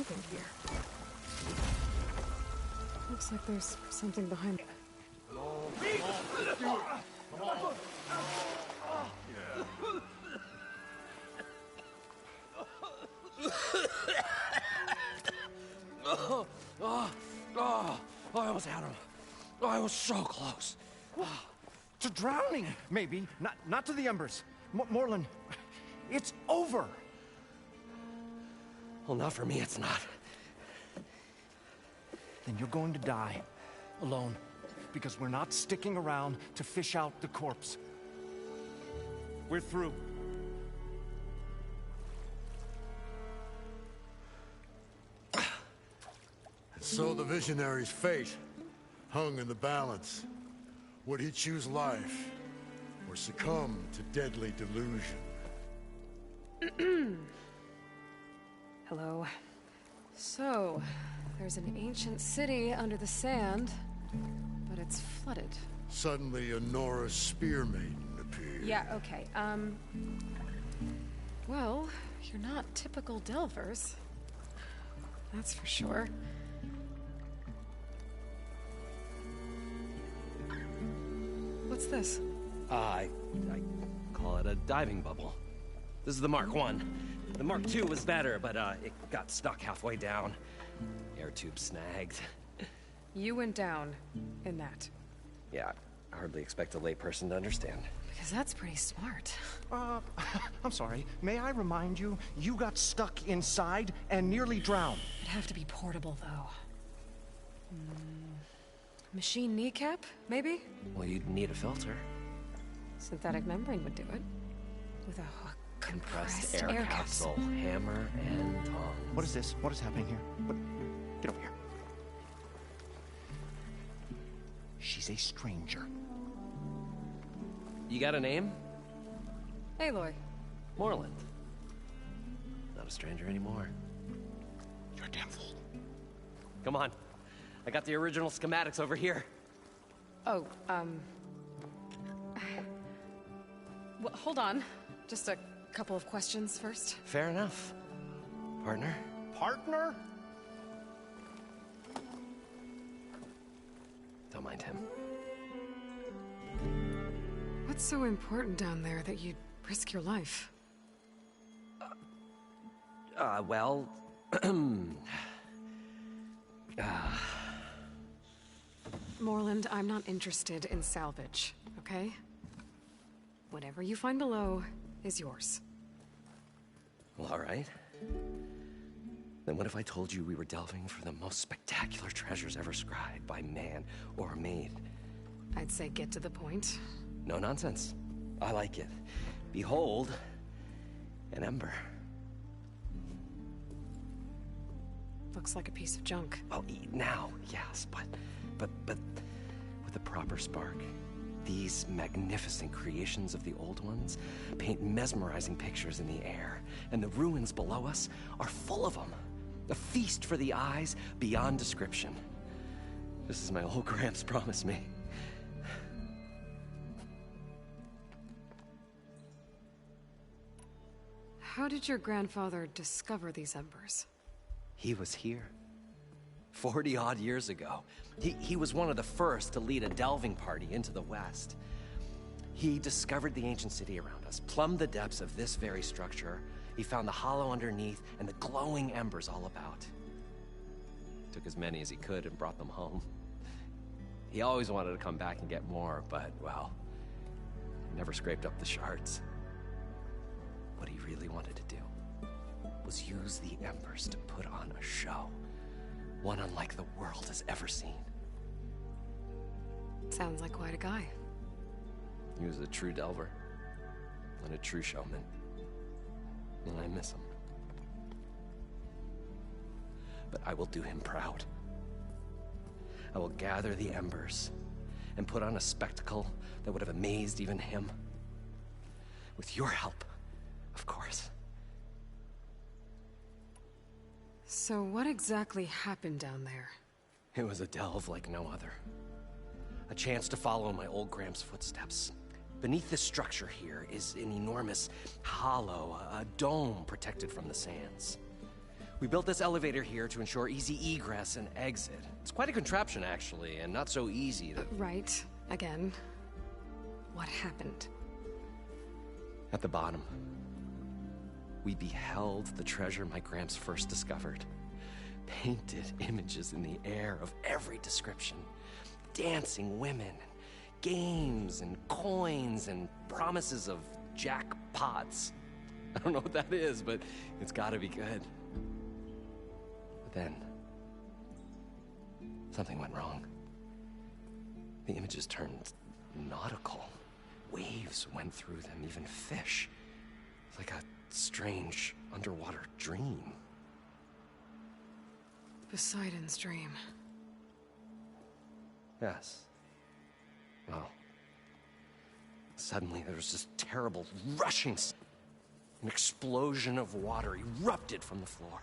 cooking here? Looks like there's something behind it. I almost had him. I was so close. To drowning, maybe. Not to the embers. Moreland, it's over. Well, not for me, it's not. Then you're going to die. Alone. Because we're not sticking around to fish out the corpse. We're through. And so the visionary's fate hung in the balance. Would he choose life or succumb to deadly delusion? Hello. So, there's an ancient city under the sand, but it's flooded. Suddenly, a Norse spear maiden appeared. Yeah, okay. Well, you're not typical Delvers. That's for sure. What's this? I call it a diving bubble. This is the Mark 1. The Mark 2 was better, but it got stuck halfway down. Air tube snagged. You went down in that. Yeah, I hardly expect a layperson to understand. Because that's pretty smart. I'm sorry. May I remind you, you got stuck inside and nearly drowned. It'd have to be portable, though. Machine kneecap, maybe? Well, you'd need a filter. Synthetic membrane would do it. With a Compressed air capsule, hammer, and tongs. What is this? What is happening here? Get over here. She's a stranger. You got a name? Aloy. Moreland. Not a stranger anymore. You're a damn fool. Come on. I got the original schematics over here. Oh, well, hold on. Just a couple of questions first. Fair enough. Partner? Partner? Don't mind him. What's so important down there that you'd risk your life? Well... Moreland, I'm not interested in salvage, okay? Whatever you find below is yours. Well, all right. Then what if I told you we were delving for the most spectacular treasures ever scribed by man or maid? I'd say get to the point. No nonsense. I like it. Behold, an ember. Looks like a piece of junk. Well, now, yes, but with a proper spark. These magnificent creations of the old ones paint mesmerizing pictures in the air, and the ruins below us are full of them. A feast for the eyes beyond description. Just as my old Gramps promised me. How did your grandfather discover these embers? He was here. 40-odd years ago. He was one of the first to lead a delving party into the West. He discovered the ancient city around us, plumbed the depths of this very structure. He found the hollow underneath and the glowing embers all about. Took as many as he could and brought them home. He always wanted to come back and get more, but, well, he never scraped up the shards. What he really wanted to do was use the embers to put on a show. One unlike the world has ever seen. Sounds like quite a guy. He was a true delver. And a true showman. And I miss him. But I will do him proud. I will gather the embers and put on a spectacle that would have amazed even him. With your help, of course. So what exactly happened down there? It was a delve like no other. A chance to follow in my old Gramps' footsteps. Beneath this structure here is an enormous hollow, a dome protected from the sands. We built this elevator here to ensure easy egress and exit. It's quite a contraption, actually, and not so easy to... Right. Again. What happened? At the bottom, we beheld the treasure my Gramps first discovered. Painted images in the air of every description. Dancing women, games and coins and promises of jackpots. I don't know what that is, but it's gotta be good. But then, something went wrong. The images turned nautical. Waves went through them, even fish. It's like a strange underwater dream. Poseidon's dream. Yes. Well, suddenly there was this terrible rushing. An explosion of water erupted from the floor.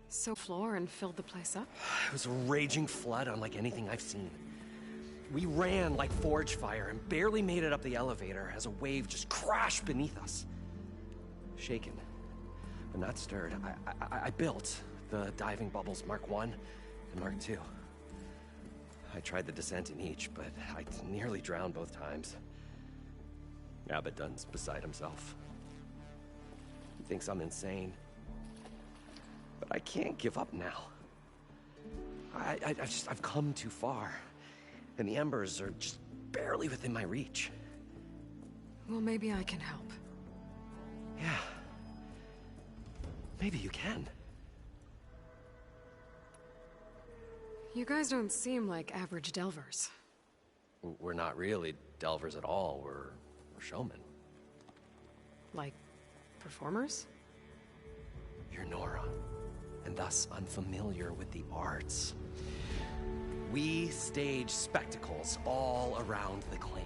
So floor and filled the place up? It was a raging flood unlike anything I've seen. We ran like forge fire and barely made it up the elevator as a wave just crashed beneath us. Shaken, but not stirred, I built the diving bubbles Mark I and Mark II. I tried the descent in each, but I nearly drowned both times. Abaddon's beside himself. He thinks I'm insane. But I can't give up now. I've come too far. And the embers are just barely within my reach. Well, maybe I can help. Yeah. Maybe you can. You guys don't seem like average delvers. We're not really delvers at all. We're showmen. Like, performers? You're Nora, and thus unfamiliar with the arts. We stage spectacles all around the claim.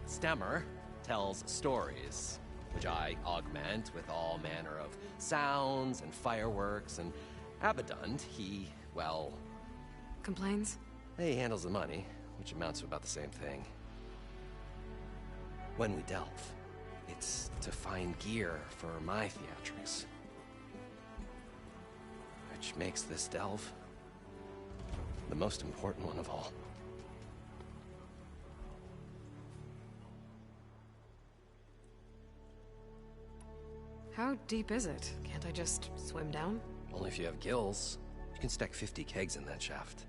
Stemmer tells stories, which I augment with all manner of sounds and fireworks, and Abaddon, he, well... Complains? He handles the money, which amounts to about the same thing. When we delve, it's to find gear for my theatrics. Which makes this delve the most important one of all. How deep is it? Can't I just swim down? Only if you have gills. You can stack 50 kegs in that shaft.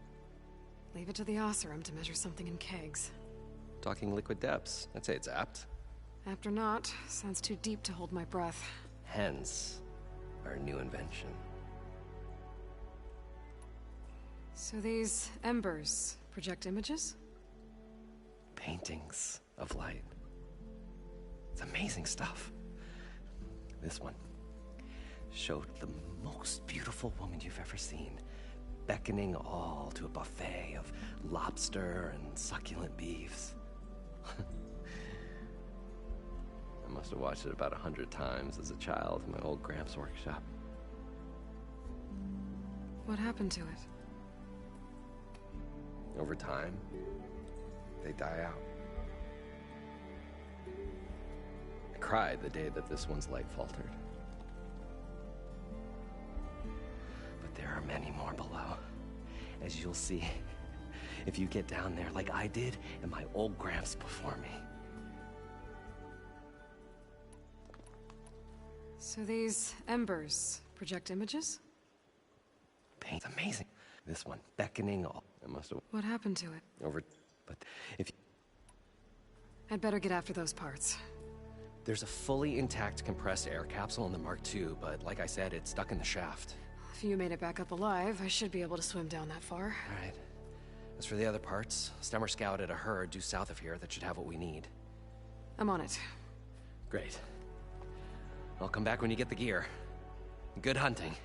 Leave it to the Oseram to measure something in kegs. Talking liquid depths, I'd say it's apt. Apt or not, sounds too deep to hold my breath. Hence, our new invention. So these embers project images? Paintings of light. It's amazing stuff. This one showed the most beautiful woman you've ever seen, beckoning all to a buffet of lobster and succulent beefs. I must have watched it about 100 times as a child in my old Gramps workshop. What happened to it? Over time, they die out. I cried the day that this one's light faltered. But there are many more below, as you'll see if you get down there like I did and my old Gramps before me. So these embers project images? Paint's amazing. This one, beckoning all. I must have What happened to it? over, but if I'd better get after those parts. there's a fully intact compressed air capsule in the Mark II, but like I said, it's stuck in the shaft. If you made it back up alive, I should be able to swim down that far. All right. As for the other parts, Stemmer scouted a herd due south of here that should have what we need. I'm on it. Great. I'll come back when you get the gear. Good hunting.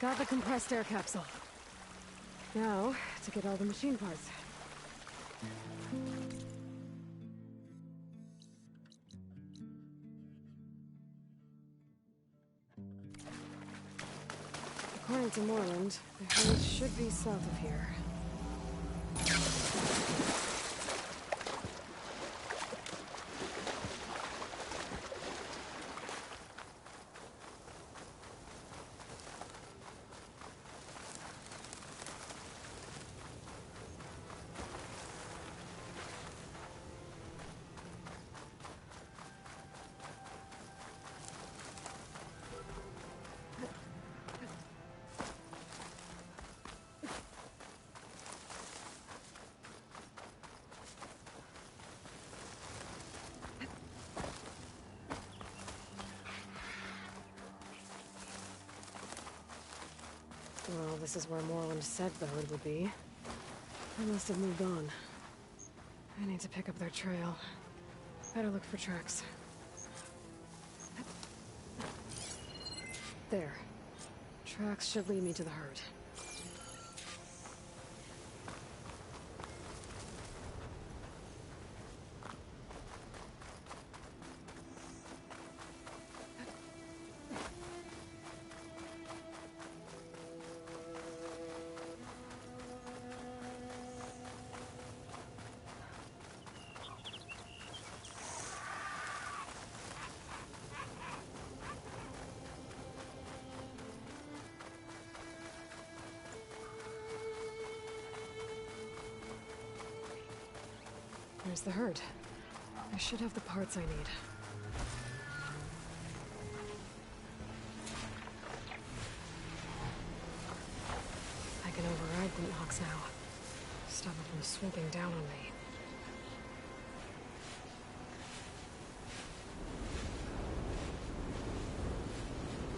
Got the compressed air capsule. Now, to get all the machine parts. According to Moreland, the herd should be south of here. Well, this is where Moreland said the herd would be. They must have moved on. I need to pick up their trail. Better look for tracks. There. Tracks should lead me to the herd. There's the herd. I should have the parts I need. I can override Glinthawks now. Stop it from swooping down on me.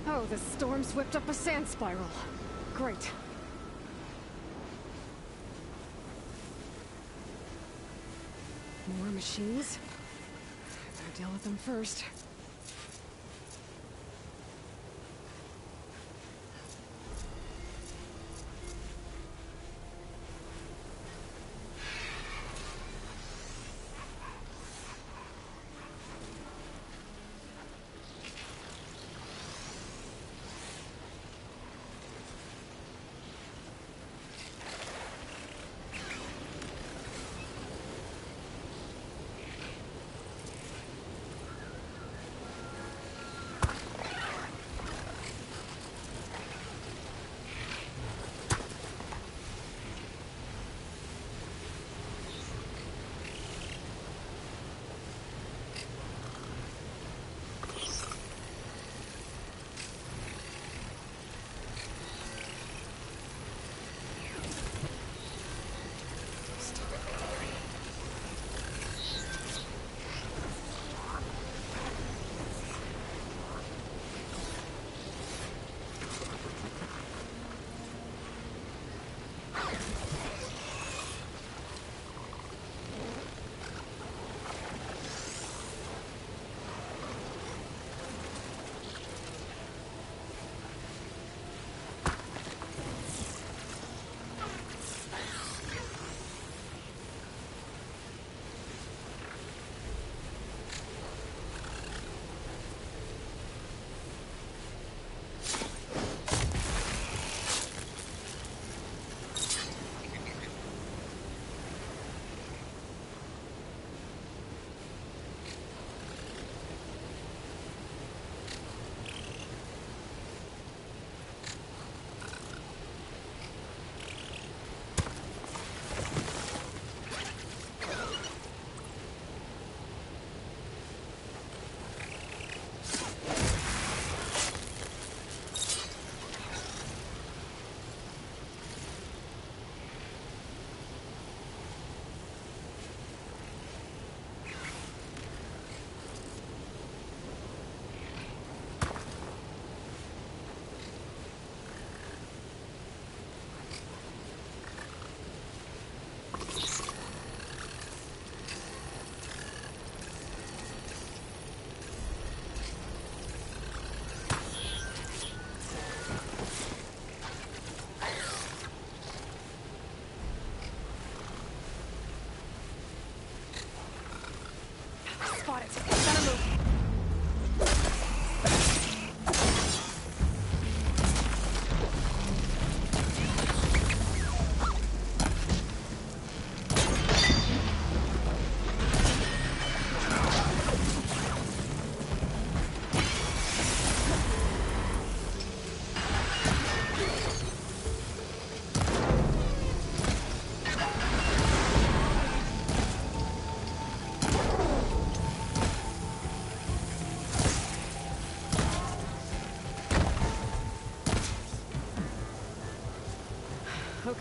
Oh, the storm's whipped up a sand spiral. Great. More machines? Better deal with them first.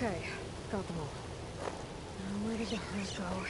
Okay, got them all. Now where did the herd go?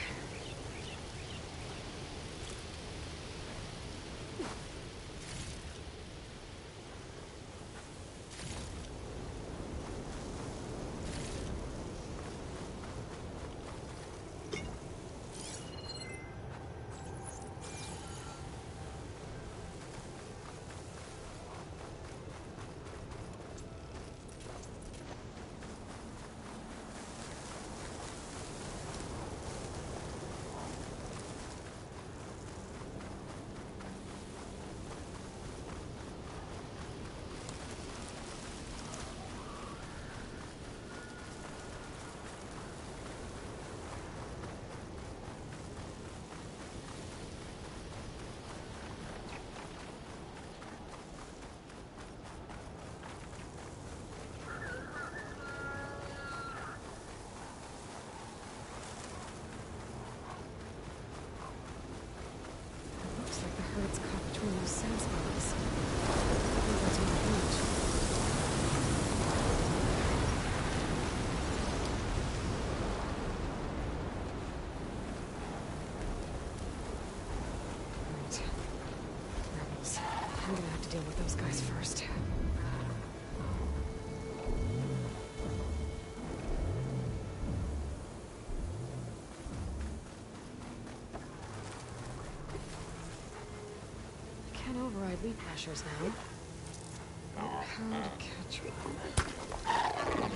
Looks like the herd's caught between those sandspots. I think that's my hunch. Right. Rebels. I'm gonna have to deal with those guys first. Can't override lead pressures now. How to catch one?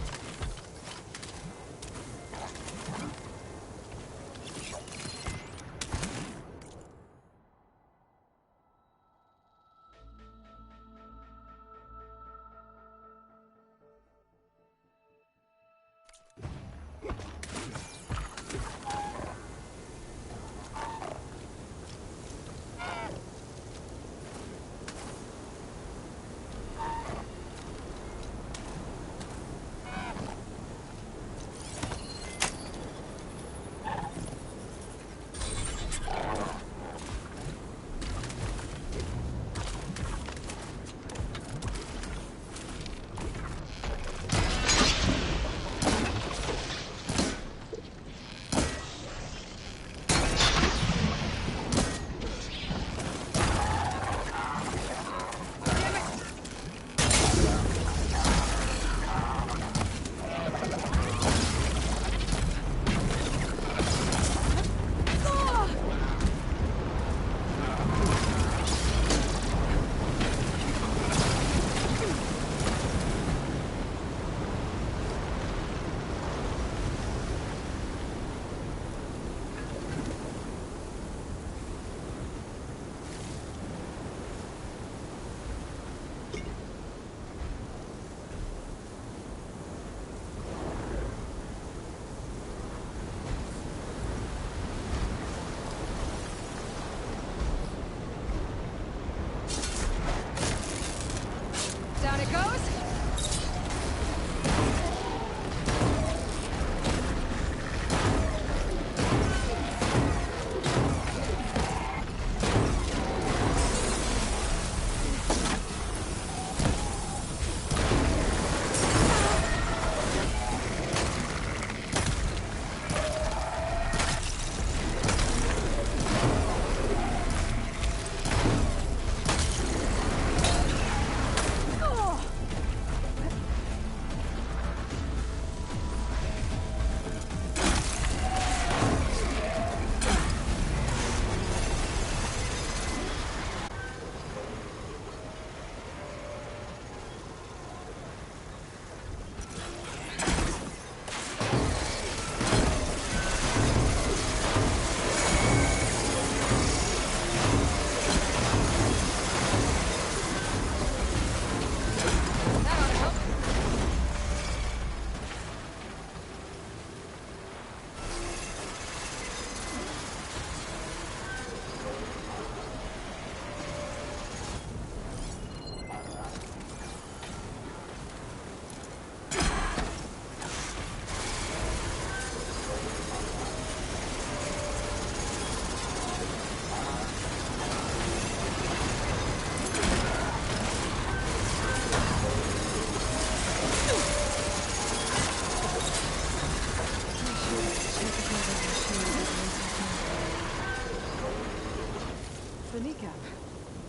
the kneecap.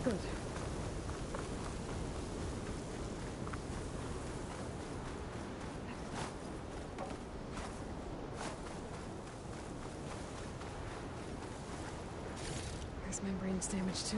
Good. Guess my brain's damaged too.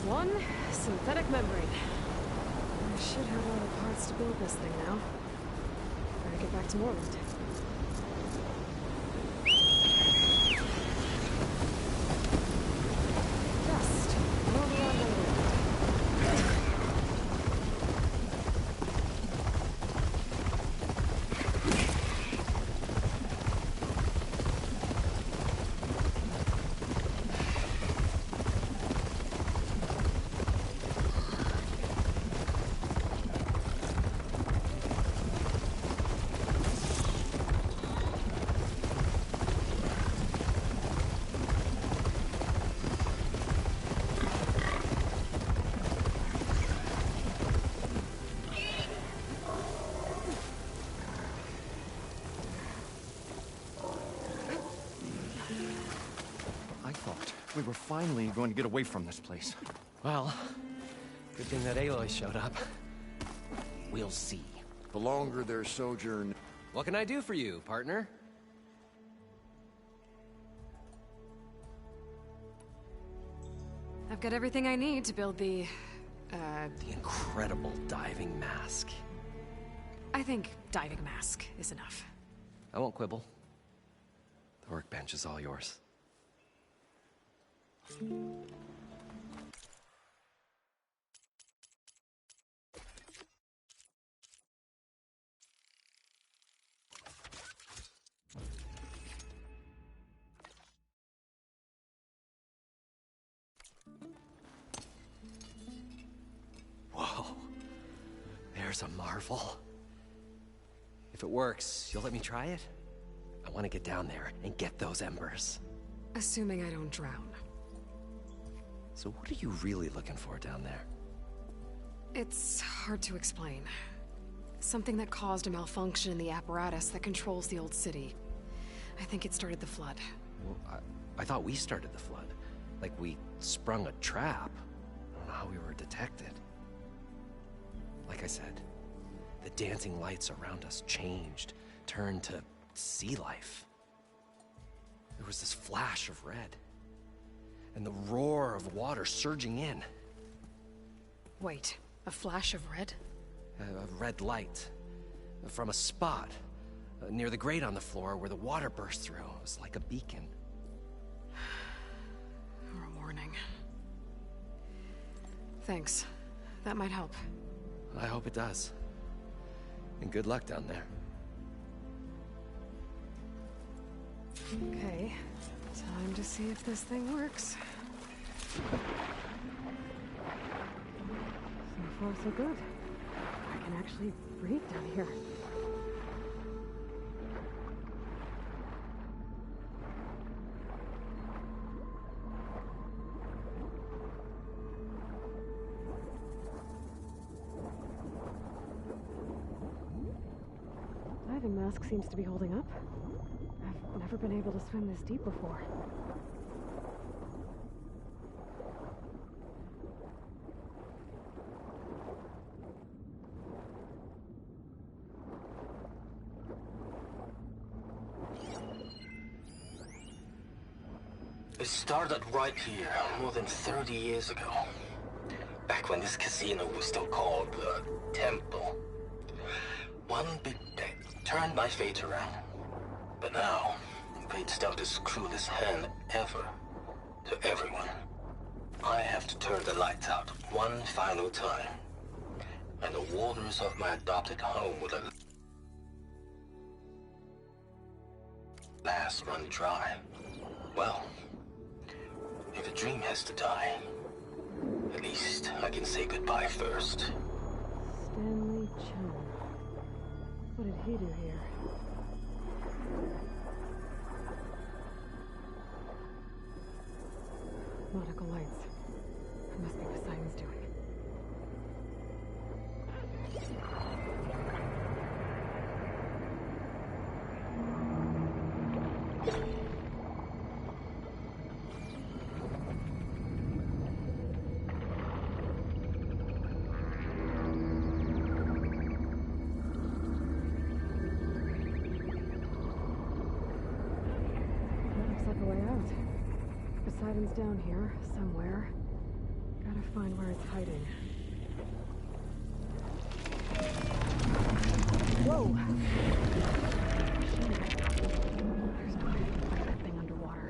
One synthetic membrane. I should have all the parts to build this thing now. Better get back to Moreland. Just over on the road. We were finally going to get away from this place. Well, good thing that Aloy showed up. We'll see. The longer their sojourn... What can I do for you, partner? I've got everything I need to build the incredible diving mask. I think diving mask is enough. I won't quibble. The workbench is all yours. Whoa. There's a marvel. If it works, you'll let me try it? I want to get down there and get those embers. Assuming I don't drown. So what are you really looking for down there? It's hard to explain. Something that caused a malfunction in the apparatus that controls the old city. I think it started the flood. Well, I thought we started the flood. Like we sprung a trap. I don't know how we were detected. Like I said, the dancing lights around us changed, turned to sea life. There was this flash of red. And the roar of water surging in. Wait, a flash of red? A red light. From a spot. Near the grate on the floor where the water burst through. It was like a beacon. Or a warning. Thanks. That might help. I hope it does. And good luck down there. Okay. Time to see if this thing works. So far, so good. I can actually breathe down here. diving mask seems to be holding up. I've never been able to swim this deep before. It started right here, more than 30 years ago. Back when this casino was still called the Temple. One big day turned my fate around. But now, fate's dealt this cruelest hand ever to everyone. I have to turn the lights out one final time. And the waters of my adopted home will at last run dry. Well, if a dream has to die, at least I can say goodbye first. Stanley Chen. What did he do here? Nautical lights. It must be Poseidon's doing. Poseidon's down here, somewhere. Gotta find where it's hiding. Whoa! There's no way I can fight that thing underwater.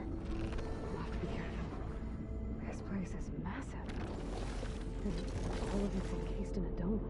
I'll have to be careful. This place is massive. And all of it's encased in a dome.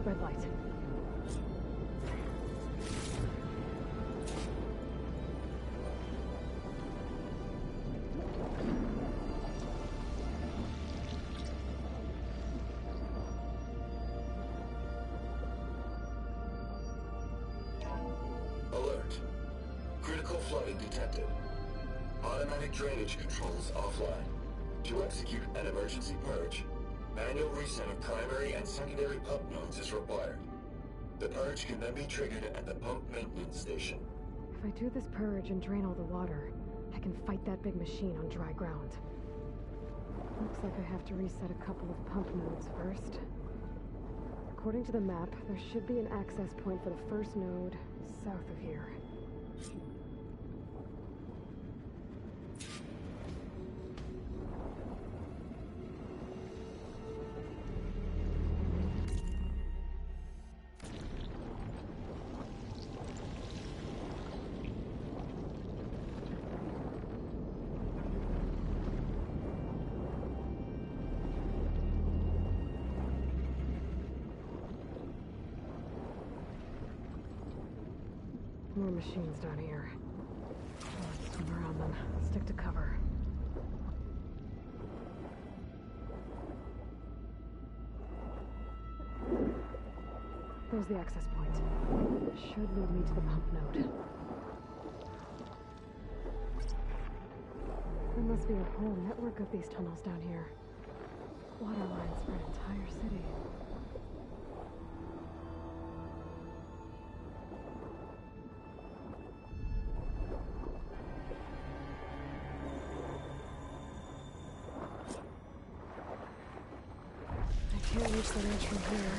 Red light. Alert. Critical flooding detected. Automatic drainage controls offline. To execute an emergency purge, manual reset of primary and secondary pump nodes is required. The purge can then be triggered at the pump maintenance station. If I do this purge and drain all the water, I can fight that big machine on dry ground. Looks like I have to reset a couple of pump nodes first. According to the map, there should be an access point for the first node south of here. More machines down here. Let's swim around them. Stick to cover. There's the access point. Should lead me to the pump node. There must be a whole network of these tunnels down here. Water lines for an entire city. I can't reach the edge from here.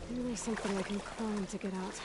Maybe there's something I can climb to get out.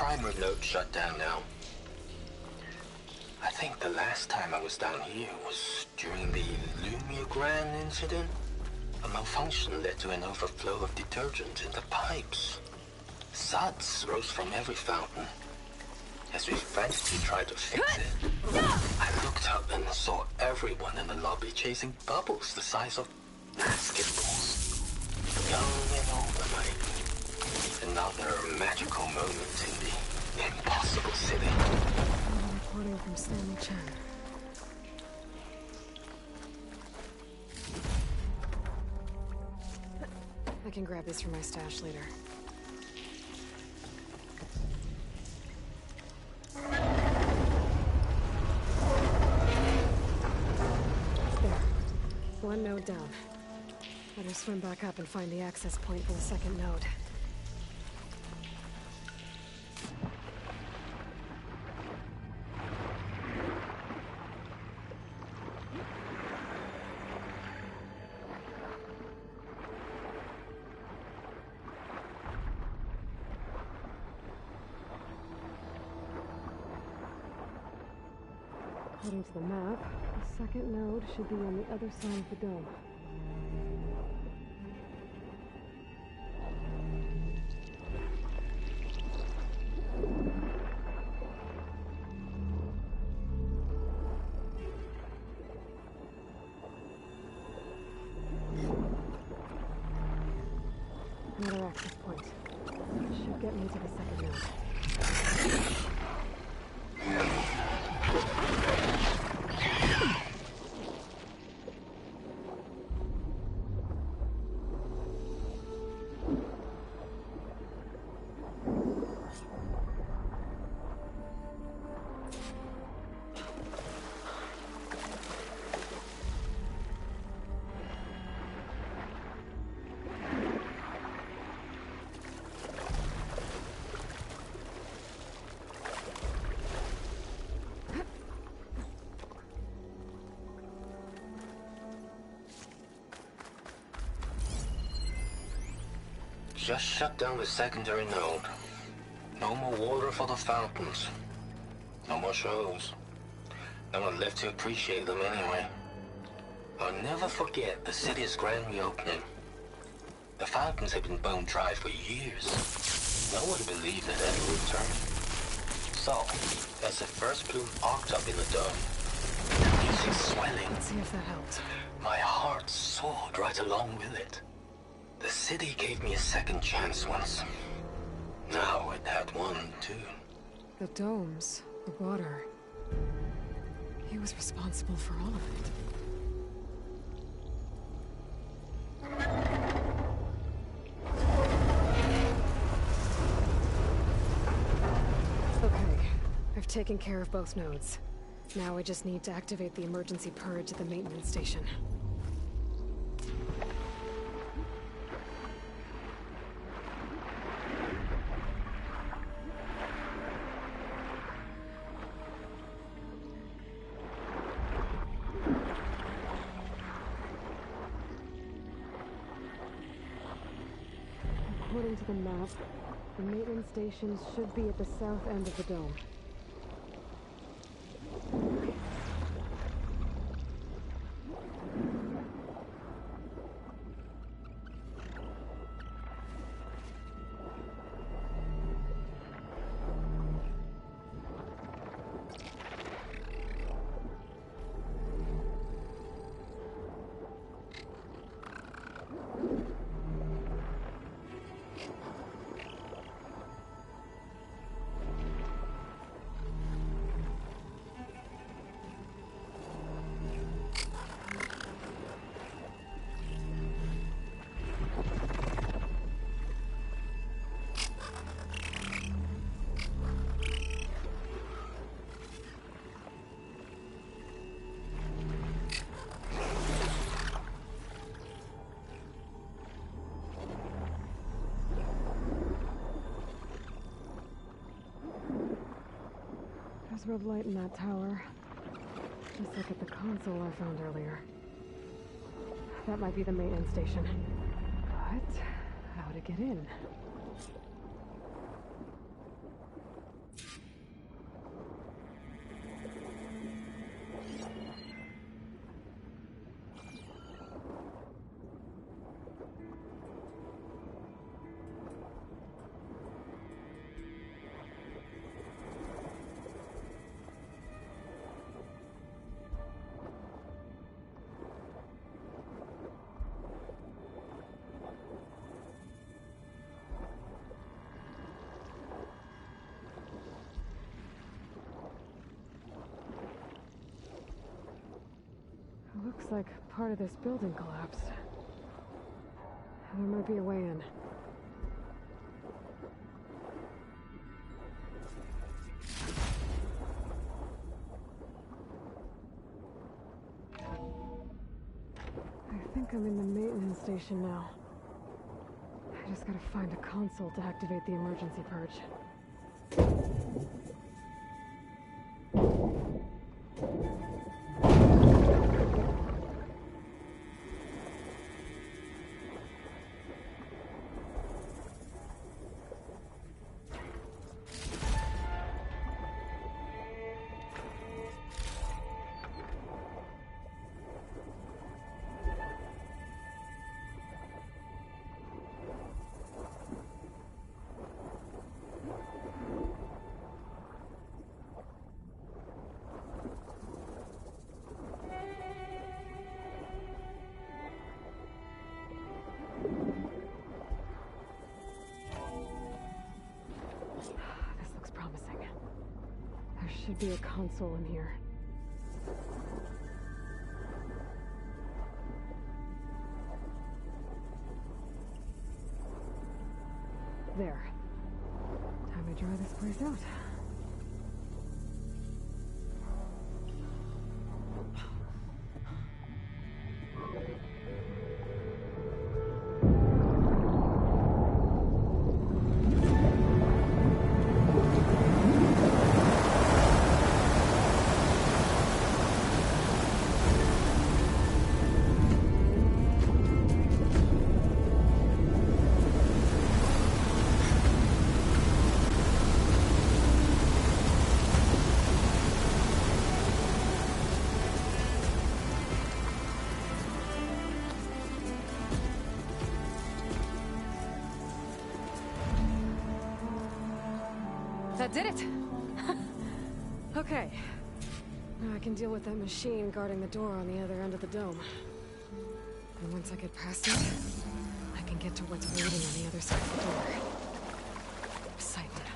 primary node shut down now. I think the last time I was down here was during the Lumia incident. A malfunction led to an overflow of detergent in the pipes. Suds rose from every fountain. As we frantically tried to fix it, I looked up and saw everyone in the lobby chasing bubbles the size of basketballs. Young and old alike. Another magical moment in the impossible city. Reporting from Stanley Chen. I can grab this from my stash later. There. One node down. Better swim back up and find the access point for the second node. According to the map, the second node should be on the other side of the dome. Another access point. Should get me to the second node. Just shut down the secondary node. No more water for the fountains. No more shows. No one left to appreciate them anyway. I'll never forget the city's grand reopening. The fountains had been bone dry for years. No one believed they'd ever return. So, as the first bloom arced up in the dome, the music swelling, Let's see if that helped. my heart soared right along with it. The city gave me a second chance once. Now it had one, too. The domes, the water. He was responsible for all of it. Okay, I've taken care of both nodes. Now I just need to activate the emergency purge at the maintenance station. According to the map, the maintenance stations should be at the south end of the dome. There's red light in that tower. Just like at the console I found earlier. That might be the maintenance station. But how to get in? Looks like part of this building collapsed. There might be a way in. I think I'm in the maintenance station now. I just gotta find a console to activate the emergency purge. Should be a console in here. There. Time to dry this place out. That did it! Okay. Now I can deal with that machine guarding the door on the other end of the dome. And once I get past it, I can get to what's waiting on the other side of the door. Excited.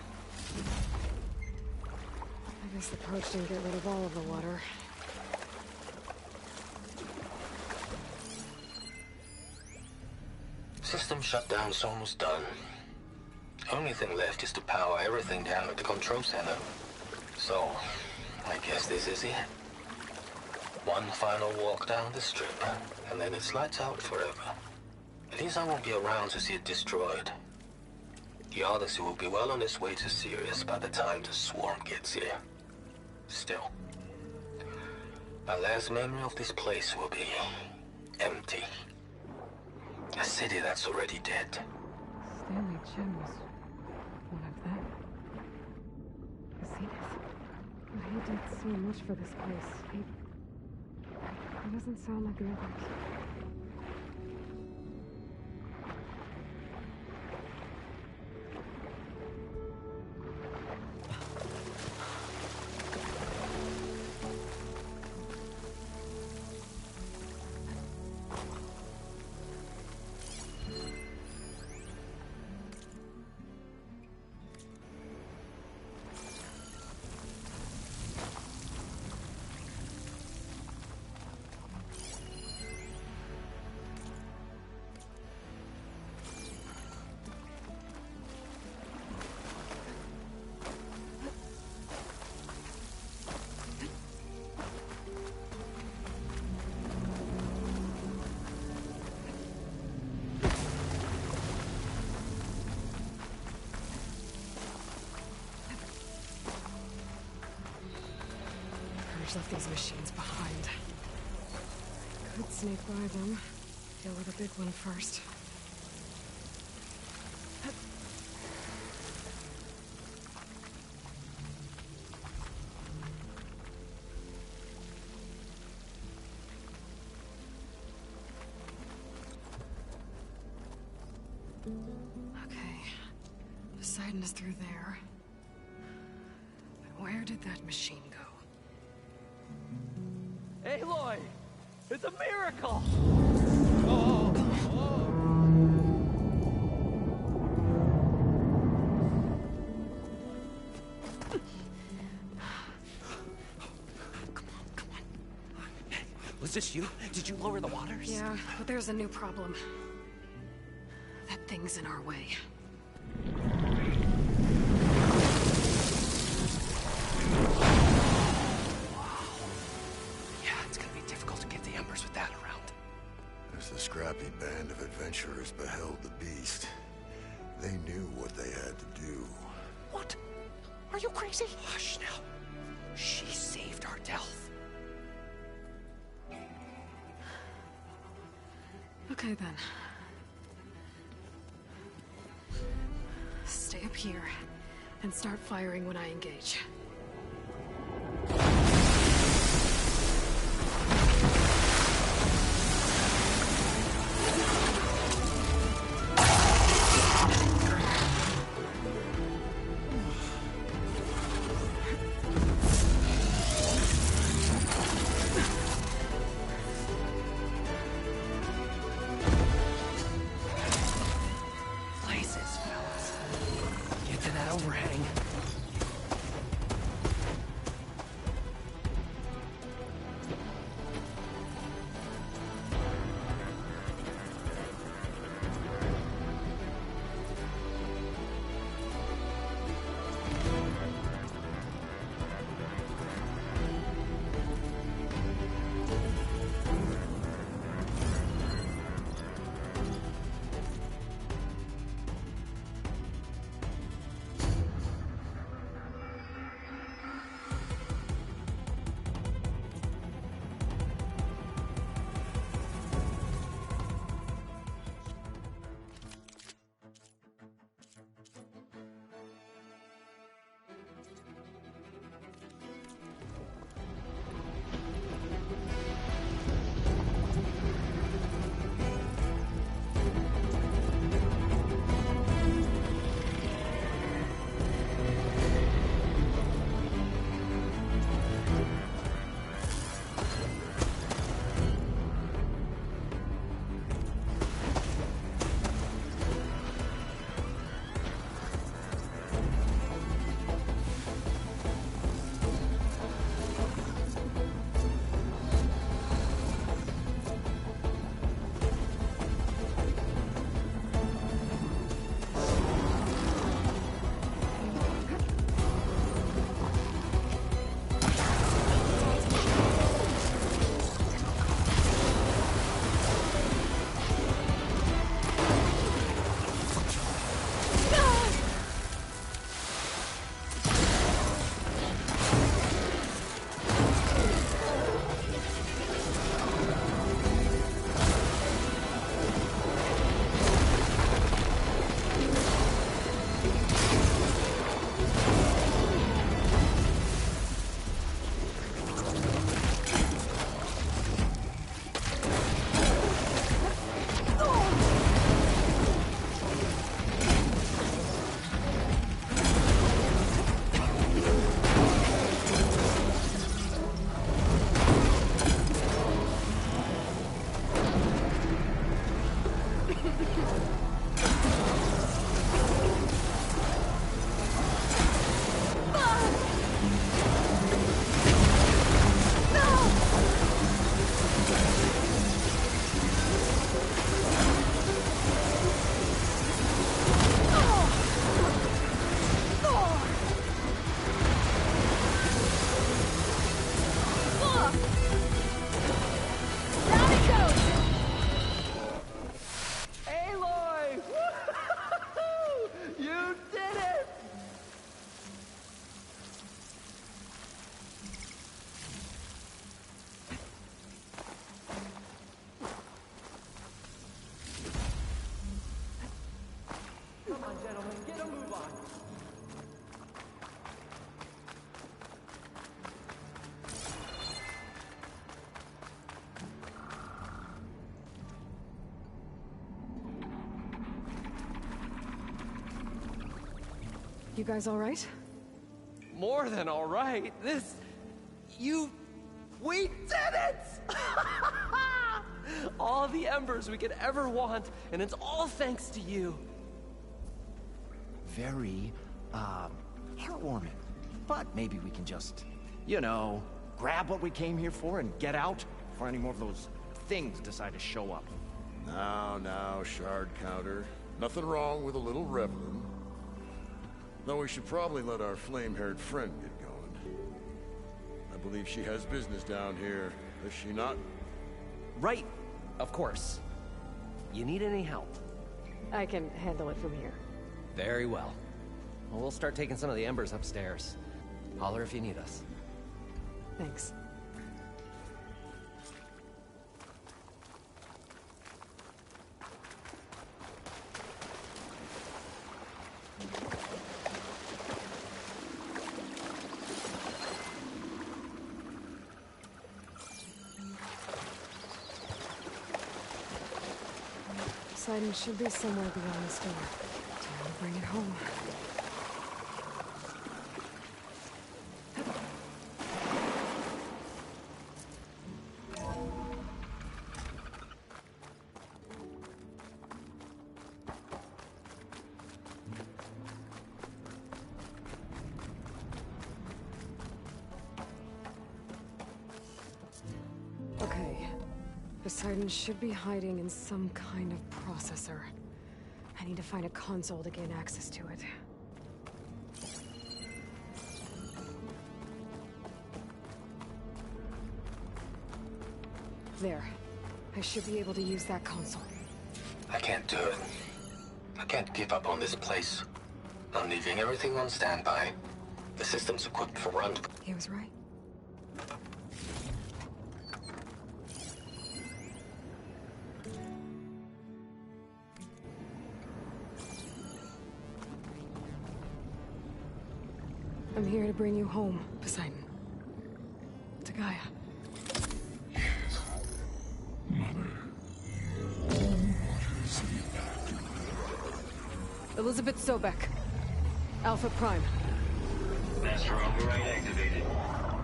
I guess the purge didn't get rid of all of the water. System shutdown's almost done. Only thing left is to power everything down at the control center. So, I guess this is it. One final walk down the strip, and then it's lights out forever. At least I won't be around to see it destroyed. The Odyssey will be well on its way to Sirius by the time the swarm gets here. Still, my last memory of this place will be empty. A city that's already dead. Stanley Chen was one of them. He did so much for this place. He doesn't sound like the others. Left these machines behind. Could sneak by them. Deal with a big one first. Okay. Poseidon is through there. But where did that machine go? Aloy! It's a miracle! Was this Did you lower the waters? Yeah, but there's a new problem. That thing's in our way. Yeah, it's gonna be difficult to get the embers with that around. As the scrappy band of adventurers beheld the beast, they knew what they had to do. What? Are you crazy? Hush now. She saved our Delph. Okay then. Stay up here and start firing when I engage. You guys all right? More than all right. We did it! All the embers we could ever want, and it's all thanks to you. Very, heartwarming. But maybe we can just, you know, grab what we came here for and get out before any more of those things decide to show up. Now, shard counter. Nothing wrong with a little reveling. Though we should probably let our flame-haired friend get going. I believe she has business down here, does she not? Right, of course. You need any help? I can handle it from here. Very well. Well, we'll start taking some of the embers upstairs. Holler if you need us. Thanks. Poseidon should be somewhere beyond this door. Time to bring it home. Okay. Poseidon should be hiding in some kind of processor. I need to find a console to gain access to it. There. I should be able to use that console. I can't do it. I can't give up on this place. I'm leaving everything on standby. The system's equipped for run. He was right. I'm here to bring you home, Poseidon. To Gaia. Elizabeth Sobek. Alpha Prime. Master override activated.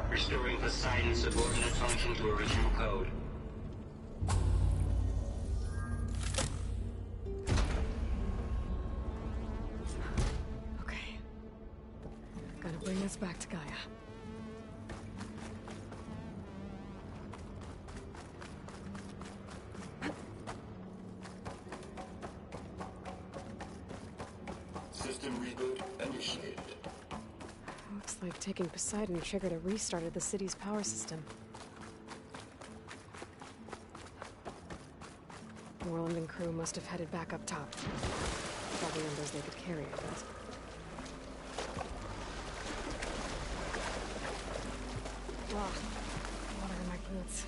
Restoring Poseidon's subordinate function to original code. Okay. Gotta bring this back to Gaia. System reboot initiated. Looks like taking Poseidon triggered a restart of the city's power system. Moreland and crew must have headed back up top. Probably numbers they could carry, I guess. Water in my boots.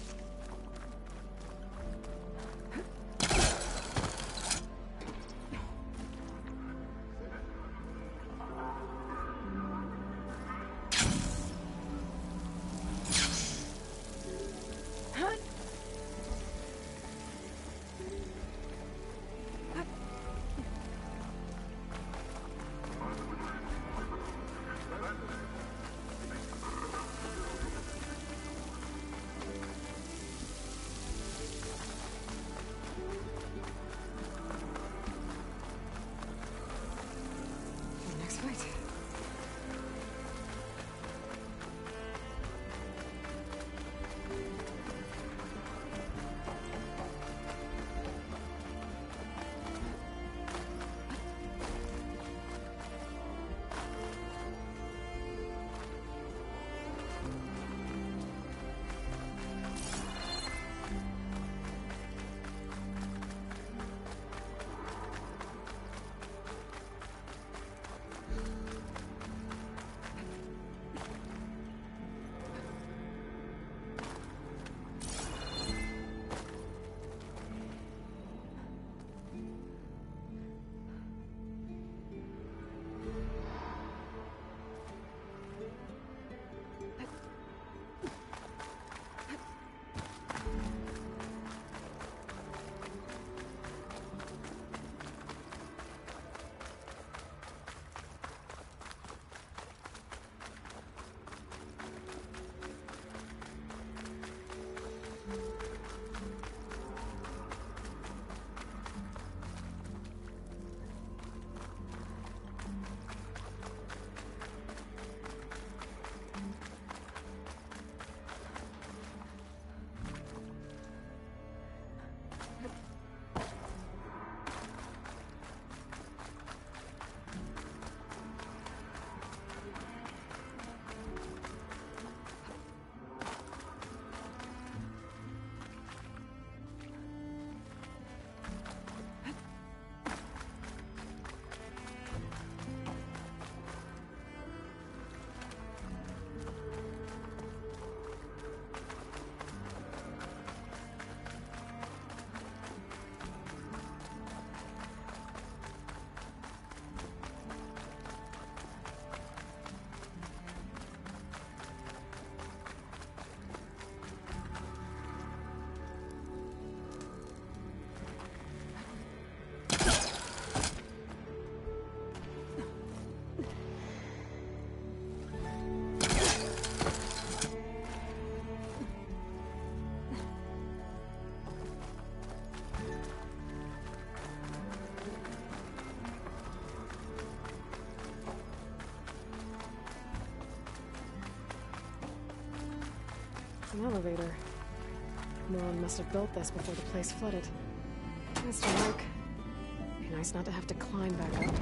An elevator. No one must have built this before the place flooded. Mr. Mike. Be nice not to have to climb back up.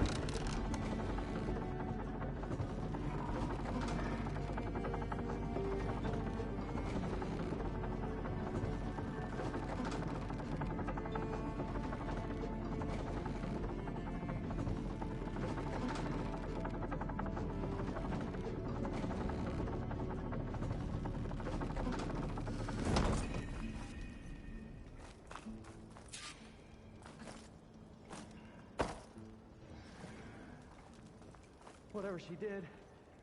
Whatever she did,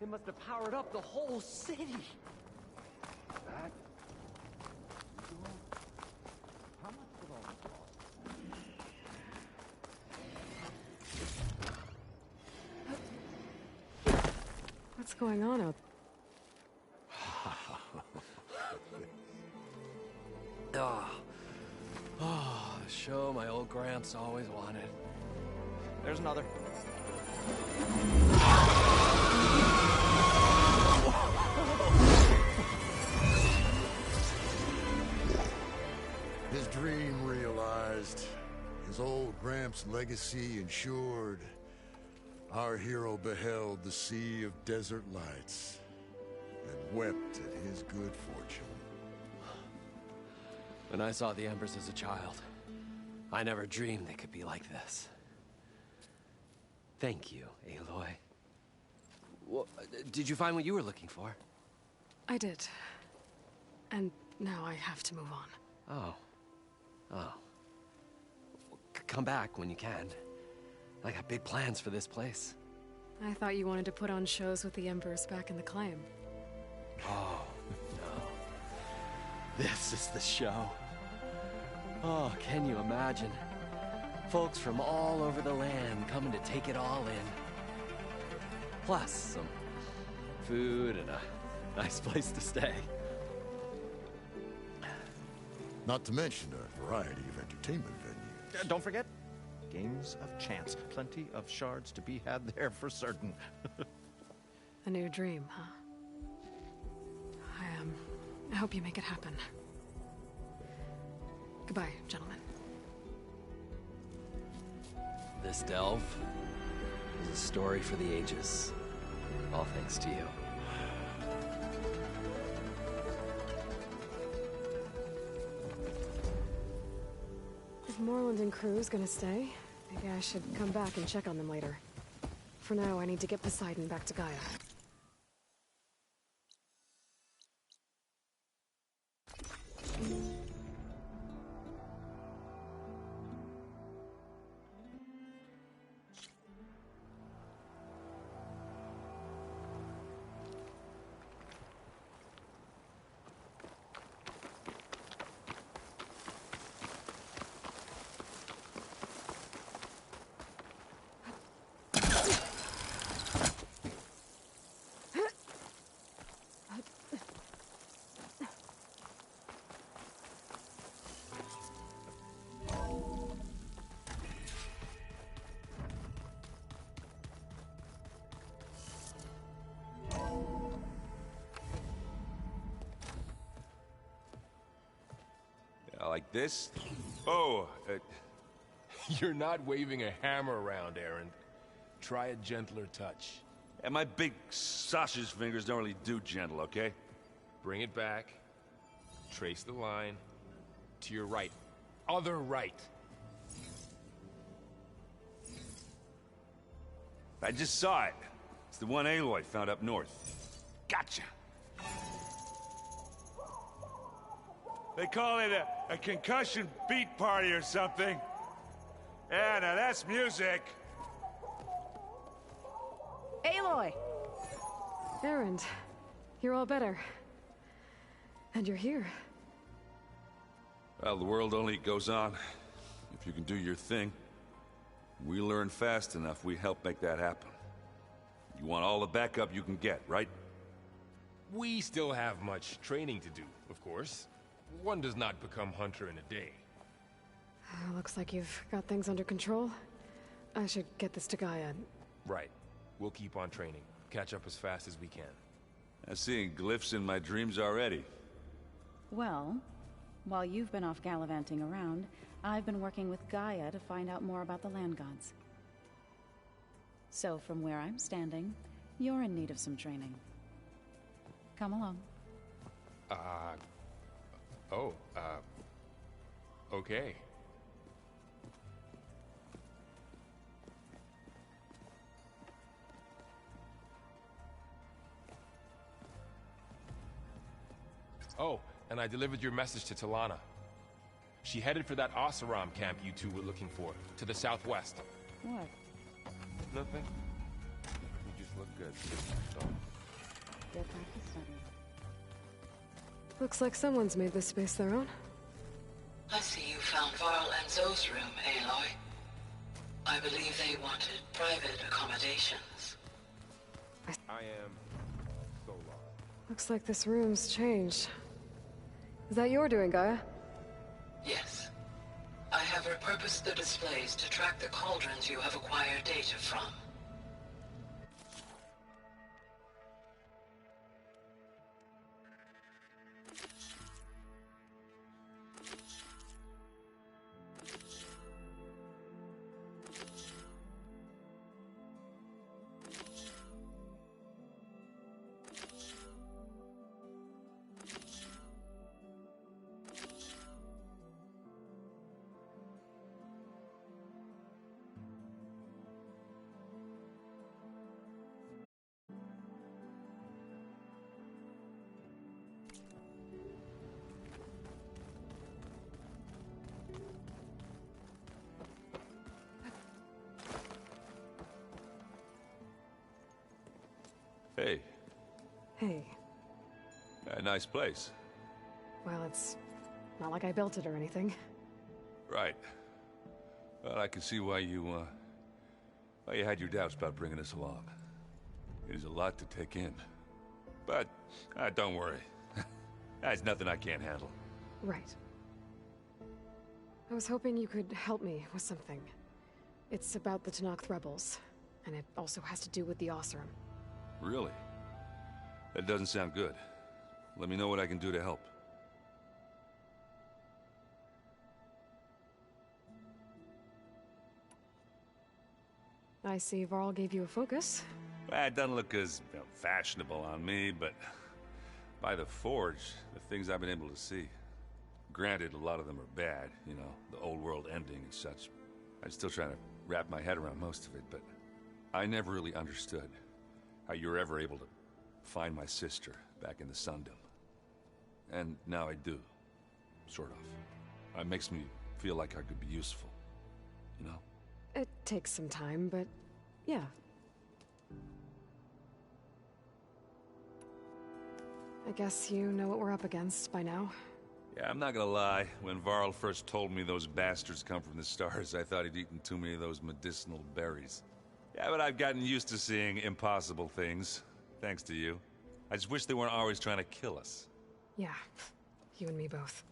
it must have powered up the whole city. That? How much would all this cost? What's going on out The show my old Gramps always wanted. There's another. His dream realized, his old Gramps' legacy ensured. Our hero beheld the sea of desert lights and wept at his good fortune. When I saw the Embers as a child, I never dreamed they could be like this. Thank you, Aloy. Well, did you find what you were looking for? I did. And now I have to move on. Oh. Oh. Come back when you can. I got big plans for this place. I thought you wanted to put on shows with the Embers back in the claim. Oh, no. This is the show. Oh, can you imagine? Folks from all over the land coming to take it all in. Plus some food and a nice place to stay. Not to mention a variety of entertainment venues. Don't forget, games of chance. Plenty of shards to be had there for certain. A new dream, huh? I hope you make it happen. Goodbye, gentlemen. This delve is a story for the ages. All thanks to you. If Moreland and crew's gonna stay, maybe I should come back and check on them later. For now, I need to get Poseidon back to Gaia. Like this? Oh, You're not waving a hammer around, Aaron. Try a gentler touch. and my big sausage fingers don't really do gentle, okay? Bring it back. Trace the line. To your right. Other right. I just saw it. It's the one Aloy found up north. Gotcha! They call it a concussion beat party or something. Yeah, now that's music. Aloy! Erend, you're all better. And you're here. Well, the world only goes on if you can do your thing. We learn fast enough, we help make that happen. You want all the backup you can get, right? We still have much training to do, of course. One does not become hunter in a day. Looks like you've got things under control. I should get this to Gaia. Right. We'll keep on training. Catch up as fast as we can. I'm seeing glyphs in my dreams already. Well, while you've been off gallivanting around, I've been working with Gaia to find out more about the land gods. So from where I'm standing, you're in need of some training. Come along. Okay. Oh, and I delivered your message to Talana. She headed for that Oseram camp you two were looking for, to the southwest. What? Nothing. You just look good. So. Get back to study. Looks like someone's made this space their own. I see you found Varl and Zoe's room, Aloy. I believe they wanted private accommodations. I am so lost. Looks like this room's changed. Is that your doing, Gaia? Yes. I have repurposed the displays to track the cauldrons you have acquired data from. Hey. Hey. A nice place. Well, it's not like I built it or anything. Right. Well, I can see why you had your doubts about bringing us along. It is a lot to take in. But, don't worry. That's nothing I can't handle. Right. I was hoping you could help me with something. It's about the Tenakth rebels, and it also has to do with the Oseram. Really? That doesn't sound good. Let me know what I can do to help. I see Varl gave you a focus. Well, it doesn't look as fashionable on me, but by the Forge, the things I've been able to see. Granted, a lot of them are bad, you know, the old world ending and such. I'm still trying to wrap my head around most of it, but I never really understood how you were ever able to find my sister back in the Sundom. And now I do. Sort of. It makes me feel like I could be useful. You know? It takes some time, but yeah. I guess you know what we're up against by now. Yeah, I'm not gonna lie. When Varl first told me those bastards come from the stars, I thought he'd eaten too many of those medicinal berries. Yeah, but I've gotten used to seeing impossible things, thanks to you. I just wish they weren't always trying to kill us. Yeah, you and me both.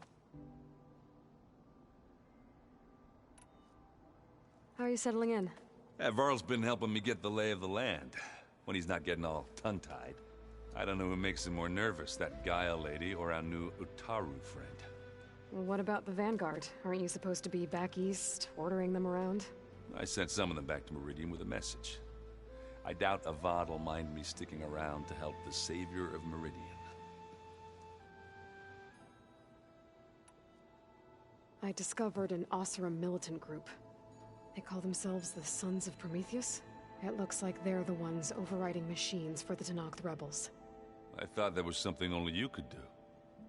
How are you settling in? Yeah, Varl's been helping me get the lay of the land, when he's not getting all tongue-tied. I don't know who makes him more nervous, that Gaia lady or our new Utaru friend. Well, what about the Vanguard? Aren't you supposed to be back east, ordering them around? I sent some of them back to Meridian with a message. I doubt Avad will mind me sticking around to help the savior of Meridian. I discovered an Oseram militant group. They call themselves the Sons of Prometheus. It looks like they're the ones overriding machines for the Tenakth rebels. I thought that was something only you could do.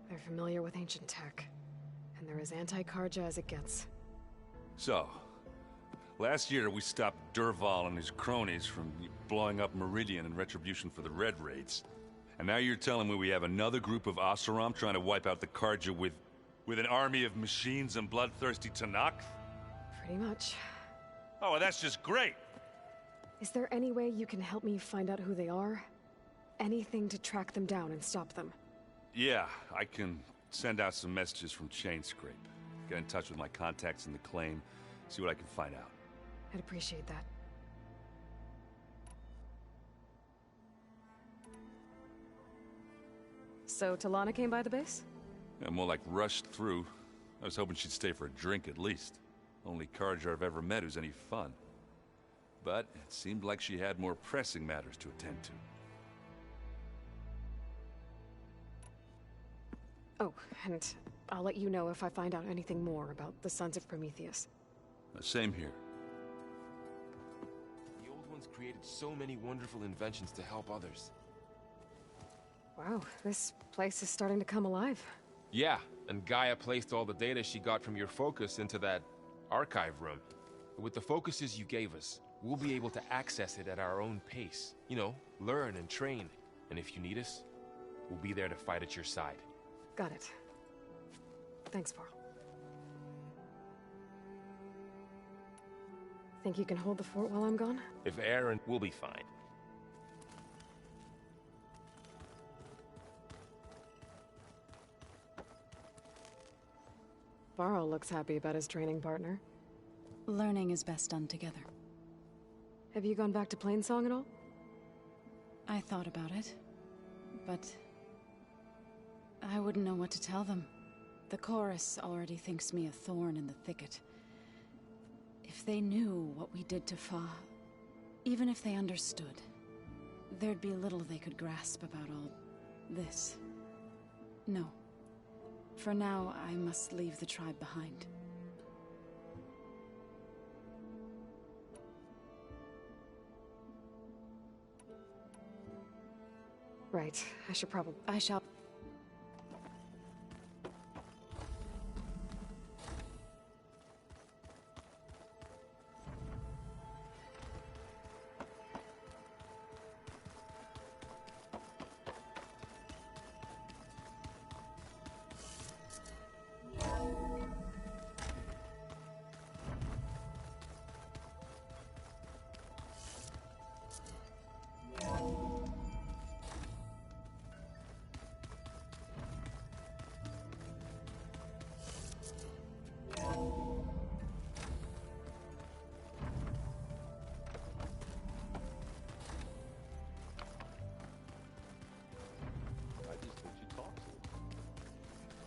They're familiar with ancient tech, and they're as anti-Karja as it gets. So, last year we stopped Durval and his cronies from blowing up Meridian in retribution for the Red Raids. And now you're telling me we have another group of Oseram trying to wipe out the Karja with an army of machines and bloodthirsty Tenakth? Pretty much. Oh, well, that's just great! Is there any way you can help me find out who they are? Anything to track them down and stop them? Yeah, I can send out some messages from Chainscrape. Get in touch with my contacts in the claim, see what I can find out. I'd appreciate that. So, Talana came by the base? Yeah, more like rushed through. I was hoping she'd stay for a drink at least. Only Carja I've ever met who's any fun. But it seemed like she had more pressing matters to attend to. Oh, and I'll let you know if I find out anything more about the Sons of Prometheus. Same here. The old ones created so many wonderful inventions to help others. Wow, this place is starting to come alive. Yeah, and Gaia placed all the data she got from your focus into that archive room. With the focuses you gave us, we'll be able to access it at our own pace. You know, learn and train. And if you need us, we'll be there to fight at your side. Got it. Thanks, Varl. Think you can hold the fort while I'm gone? If Aaron, we'll be fine. Varl looks happy about his training partner. Learning is best done together. Have you gone back to Plainsong at all? I thought about it, but I wouldn't know what to tell them. The chorus already thinks me a thorn in the thicket. If they knew what we did to Fa, even if they understood, there'd be little they could grasp about all this. No. For now, I must leave the tribe behind. Right. I shall...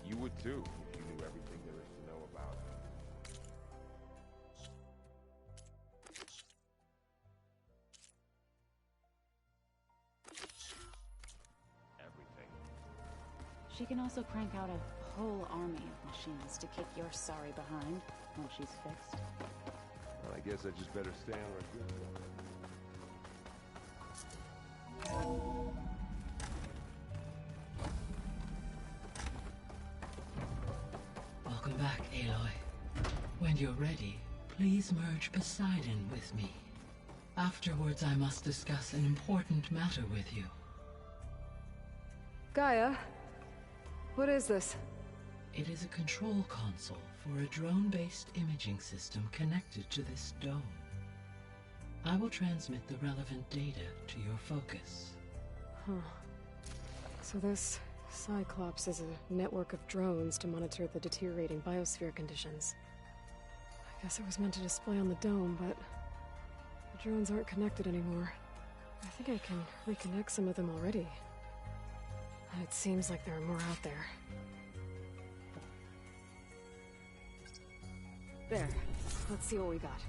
You would too, if you knew everything there is to know about it. Everything. She can also crank out a whole army of machines to kick your sorry behind once she's fixed. Well, I guess I just better stay on her good side. Welcome back, Aloy. When you're ready, please merge Poseidon with me. Afterwards, I must discuss an important matter with you. Gaia, what is this? It is a control console for a drone-based imaging system connected to this dome. I will transmit the relevant data to your focus. Huh. So this Cyclops is a network of drones to monitor the deteriorating biosphere conditions. I guess it was meant to display on the dome, but the drones aren't connected anymore. I think I can reconnect some of them already. And it seems like there are more out there. There. Let's see what we got.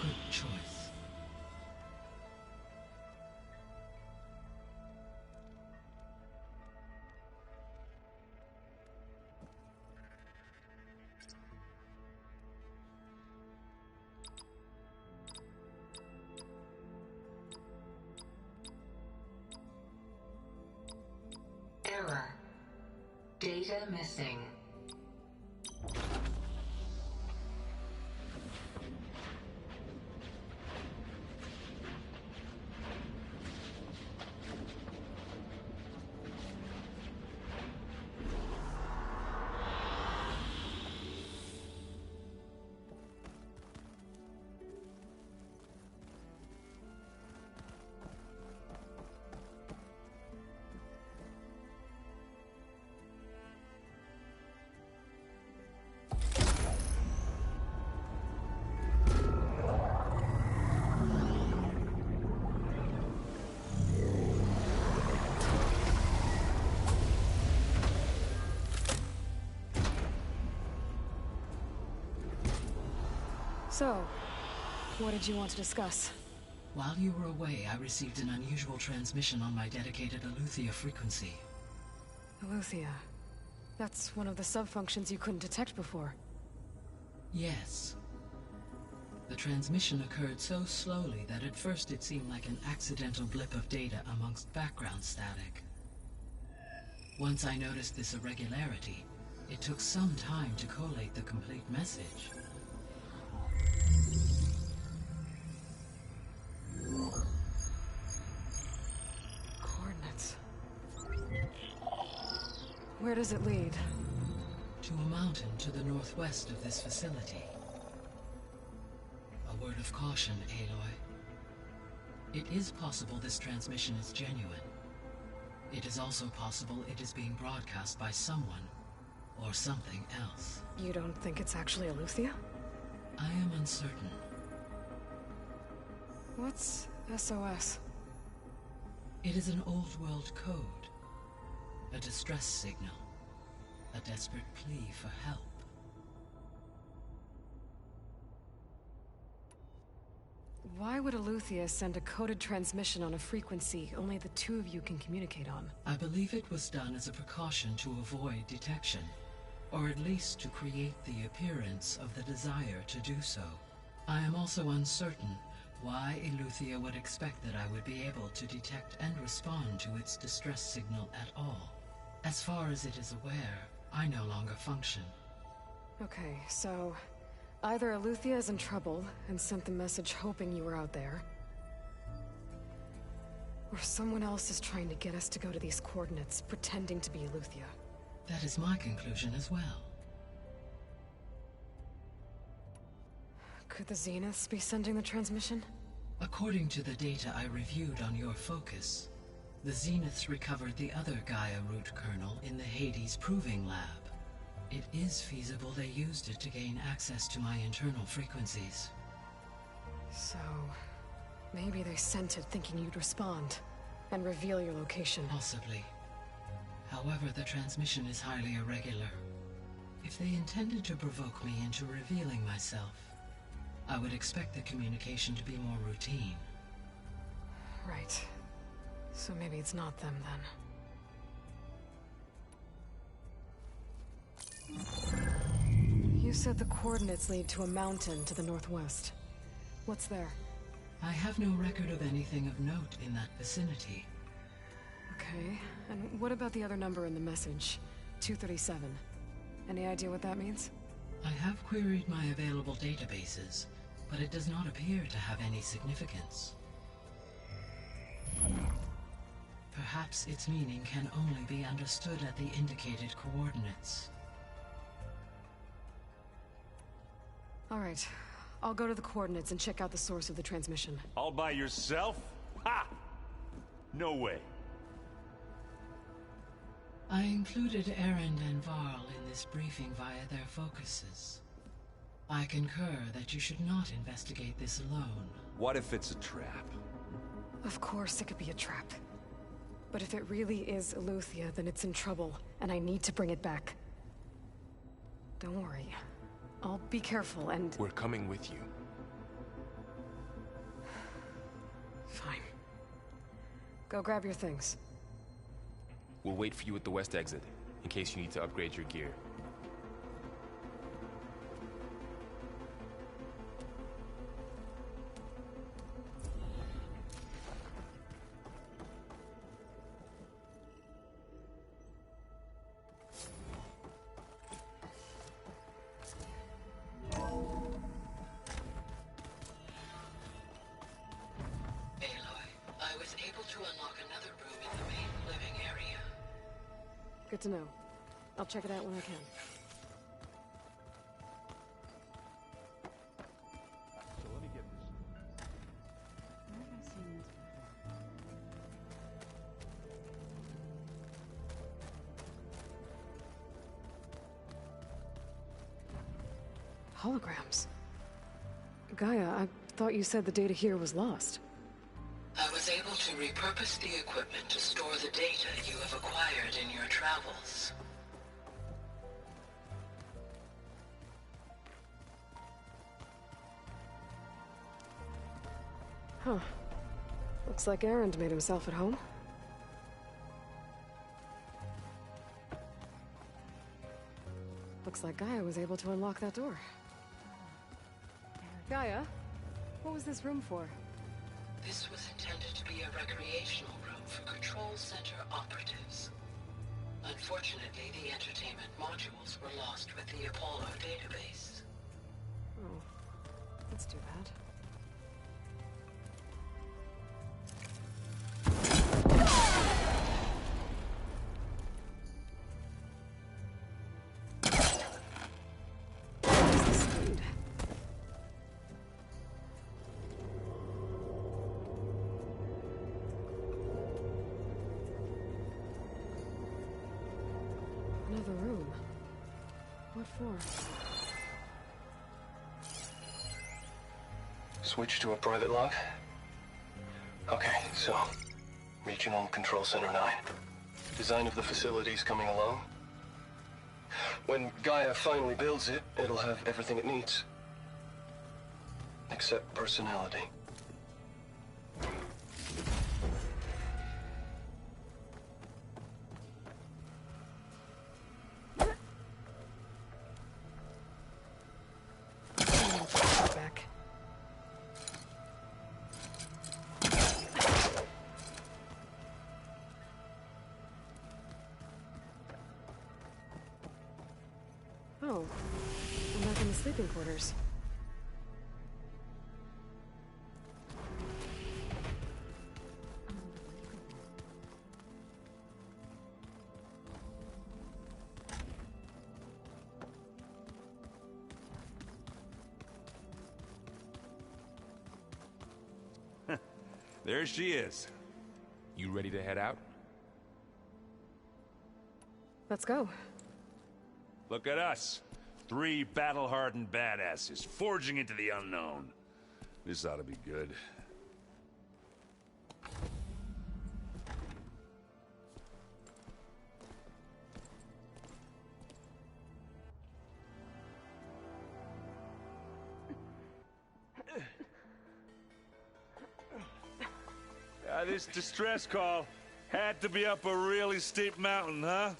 Good choice. Error. Data missing. So, what did you want to discuss? While you were away, I received an unusual transmission on my dedicated Aletheia frequency. Aletheia. That's one of the sub-functions you couldn't detect before. Yes. The transmission occurred so slowly that at first it seemed like an accidental blip of data amongst background static. Once I noticed this irregularity, it took some time to collate the complete message. Coordinates. Where does it lead? To a mountain to the northwest of this facility. A word of caution, Aloy. It is possible this transmission is genuine. It is also possible it is being broadcast by someone or something else. You don't think it's actually Aletheia? I am uncertain. What's SOS? It is an old world code. A distress signal. A desperate plea for help. Why would Aletheia send a coded transmission on a frequency only the two of you can communicate on? I believe it was done as a precaution to avoid detection, or at least to create the appearance of the desire to do so. I am also uncertain why Aletheia would expect that I would be able to detect and respond to its distress signal at all. As far as it is aware, I no longer function. Okay, so either Aletheia is in trouble and sent the message hoping you were out there, or someone else is trying to get us to go to these coordinates, pretending to be Aletheia. That is my conclusion as well. Could the Zeniths be sending the transmission? According to the data I reviewed on your focus, the Zeniths recovered the other Gaia root kernel in the Hades Proving Lab. It is feasible they used it to gain access to my internal frequencies. So, maybe they sent it thinking you'd respond and reveal your location. Possibly. However, the transmission is highly irregular. If they intended to provoke me into revealing myself, I would expect the communication to be more routine. Right. So maybe it's not them then. You said the coordinates lead to a mountain to the northwest. What's there? I have no record of anything of note in that vicinity. Okay, and what about the other number in the message? 237. Any idea what that means? I have queried my available databases, but it does not appear to have any significance. Perhaps its meaning can only be understood at the indicated coordinates. All right, I'll go to the coordinates and check out the source of the transmission. All by yourself? Ha! No way. I included Erend and Varl in this briefing via their focuses. I concur that you should not investigate this alone. What if it's a trap? Of course it could be a trap. But if it really is Aletheia, then it's in trouble, and I need to bring it back. Don't worry. I'll be careful and... We're coming with you. Fine. Go grab your things. We'll wait for you at the west exit, in case you need to upgrade your gear. Good to know. I'll check it out when I can. So let me get this. Where have I seen this before? Holograms. Gaia, I thought you said the data here was lost. I was able to repurpose the equipment to store the data you have acquired in your travels. Huh. Looks like Aaron made himself at home. Looks like Gaia was able to unlock that door. Gaia, what was this room for? This was intended to be a recreational room for Control Center operatives. Unfortunately, the entertainment modules were lost with the Apollo database. Oh, that's too bad. Another room. What for? Switch to a private log? Okay, so... Regional Control Center 9. Design of the facility's coming along. When Gaia finally builds it, it'll have everything it needs. Except personality. Back. Oh, I'm back in the sleeping quarters. There she is. You ready to head out? Let's go. Look at us. 3 battle-hardened badasses forging into the unknown. This ought to be good. This distress call had to be up a really steep mountain, huh?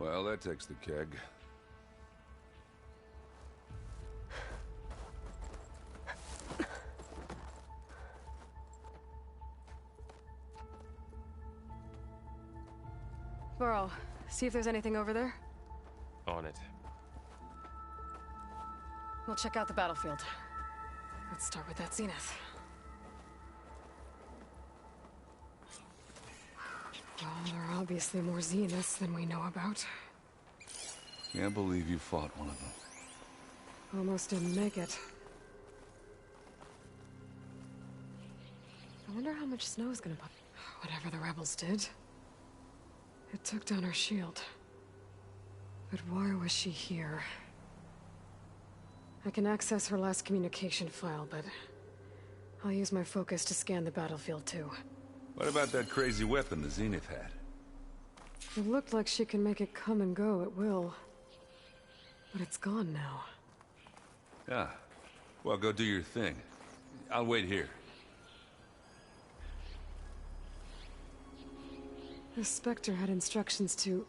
Well, that takes the keg. Burrow, see if there's anything over there. On it. We'll check out the battlefield. Let's start with that zenith. Well, there are obviously more zeniths than we know about. Can't believe you fought one of them. Almost didn't make it. I wonder how much snow's gonna pop. Whatever the rebels did, it took down her shield. But why was she here? I can access her last communication file, but I'll use my focus to scan the battlefield too. What about that crazy weapon the Zenith had? It looked like she can make it come and go at will. But it's gone now. Yeah. Well, go do your thing. I'll wait here. The Spectre had instructions to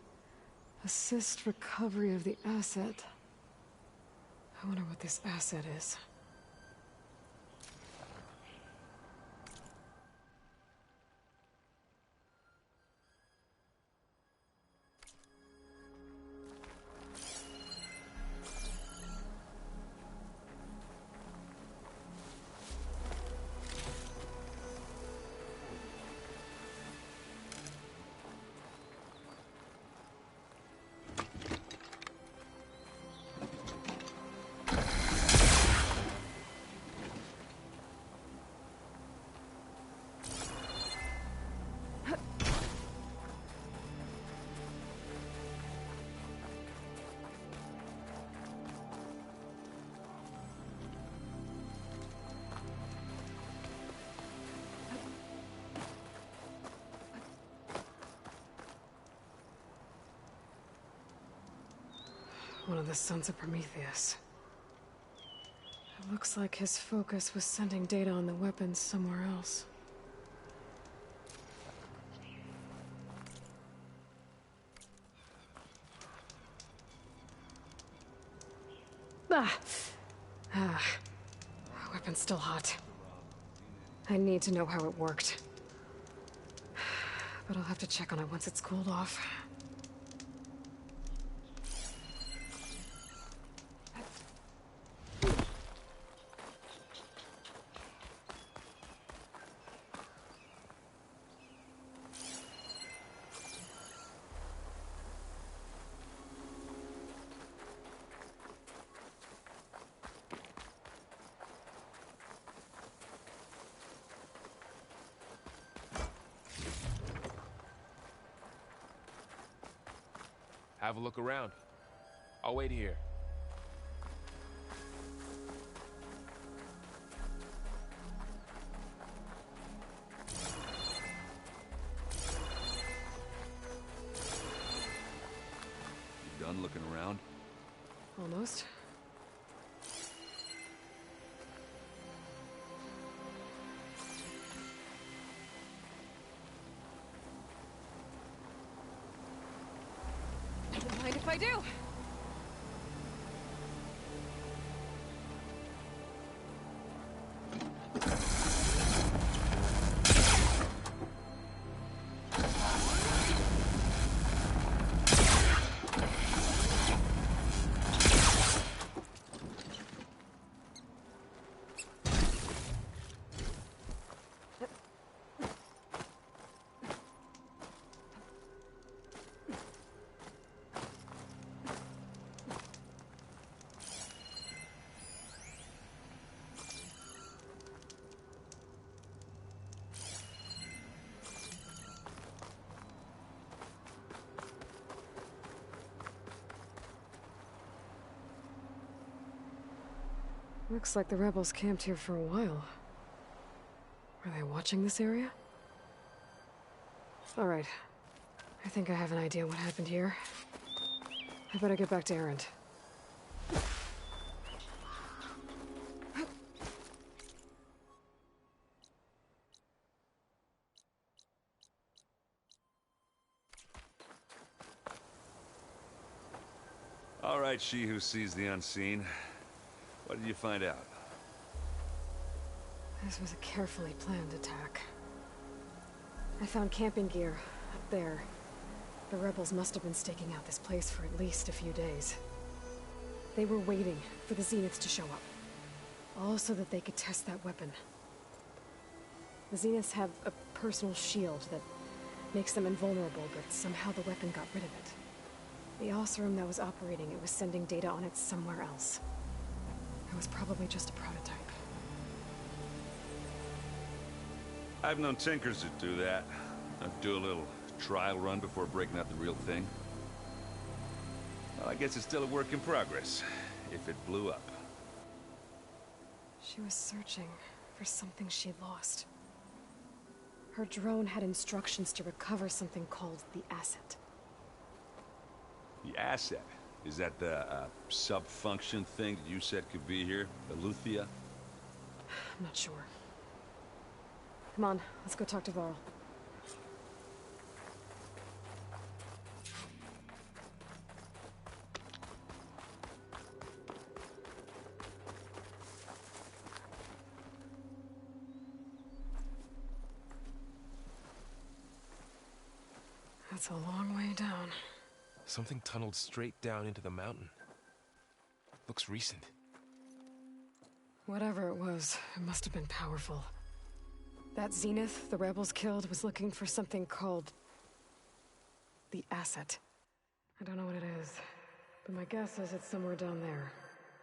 assist recovery of the asset. I wonder what this asset is. One of the sons of Prometheus. It looks like his focus was sending data on the weapons somewhere else. Weapon's still hot. I need to know how it worked. But I'll have to check on it once it's cooled off. Have a look around. I'll wait here. You done looking around? Almost. Don't mind if I do. Looks like the rebels camped here for a while. Were they watching this area? All right. I think I have an idea what happened here. I better get back to Erend. All right, she who sees the unseen. What did you find out? This was a carefully planned attack. I found camping gear up there. The rebels must have been staking out this place for at least a few days. They were waiting for the Zeniths to show up. All so that they could test that weapon. The Zeniths have a personal shield that makes them invulnerable, but somehow the weapon got rid of it. The Osserum that was operating it was sending data on it somewhere else. It was probably just a prototype. I've known tinkers that do that. I'd do a little trial run before breaking out the real thing. Well, I guess it's still a work in progress, if it blew up. She was searching for something she'd lost. Her drone had instructions to recover something called the asset. The asset? Is that the sub-function thing that you said could be here? Eleuthia? I'm not sure. Come on, let's go talk to Varl. That's a long way down. Something tunneled straight down into the mountain. Looks recent. Whatever it was, it must have been powerful. That Zenith the rebels killed was looking for something called the asset. I don't know what it is, but my guess is it's somewhere down there.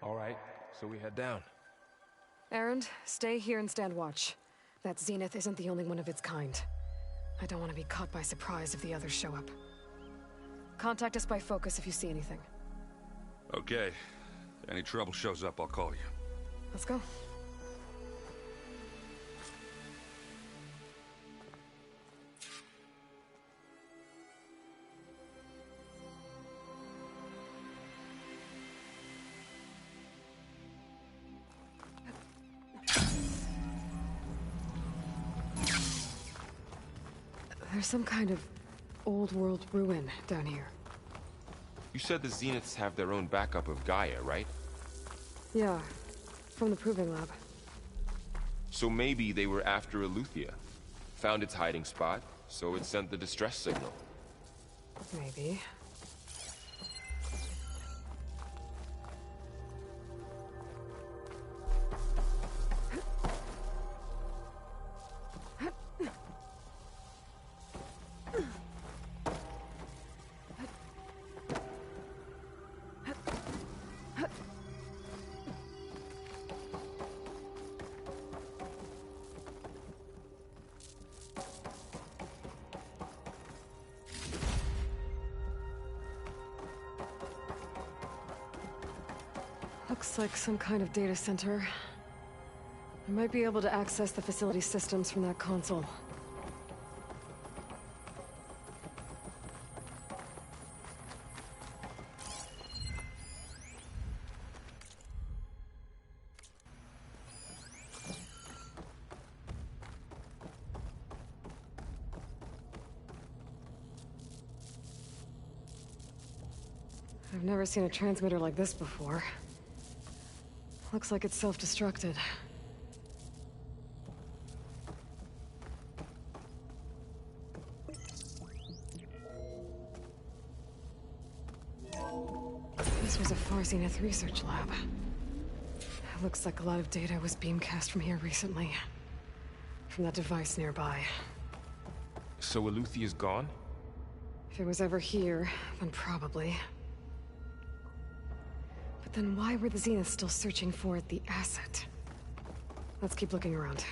All right, so we head down. Erend, stay here and stand watch. That Zenith isn't the only one of its kind. I don't want to be caught by surprise if the others show up. Contact us by focus if you see anything. Okay. Any trouble shows up, I'll call you. Let's go. There's some kind of old world ruin down here. You said the Zeniths have their own backup of Gaia, right? Yeah, from the proving lab. So maybe they were after Eleuthia. Found its hiding spot, so it sent the distress signal. Maybe. Looks like some kind of data center. I might be able to access the facility systems from that console. I've never seen a transmitter like this before. Looks like it's self-destructed. This was a Far Zenith research lab. It looks like a lot of data was beamcast from here recently. From that device nearby. So Eleuthea's gone? If it was ever here, then probably. But then why were the Zeniths still searching for the asset? Let's keep looking around.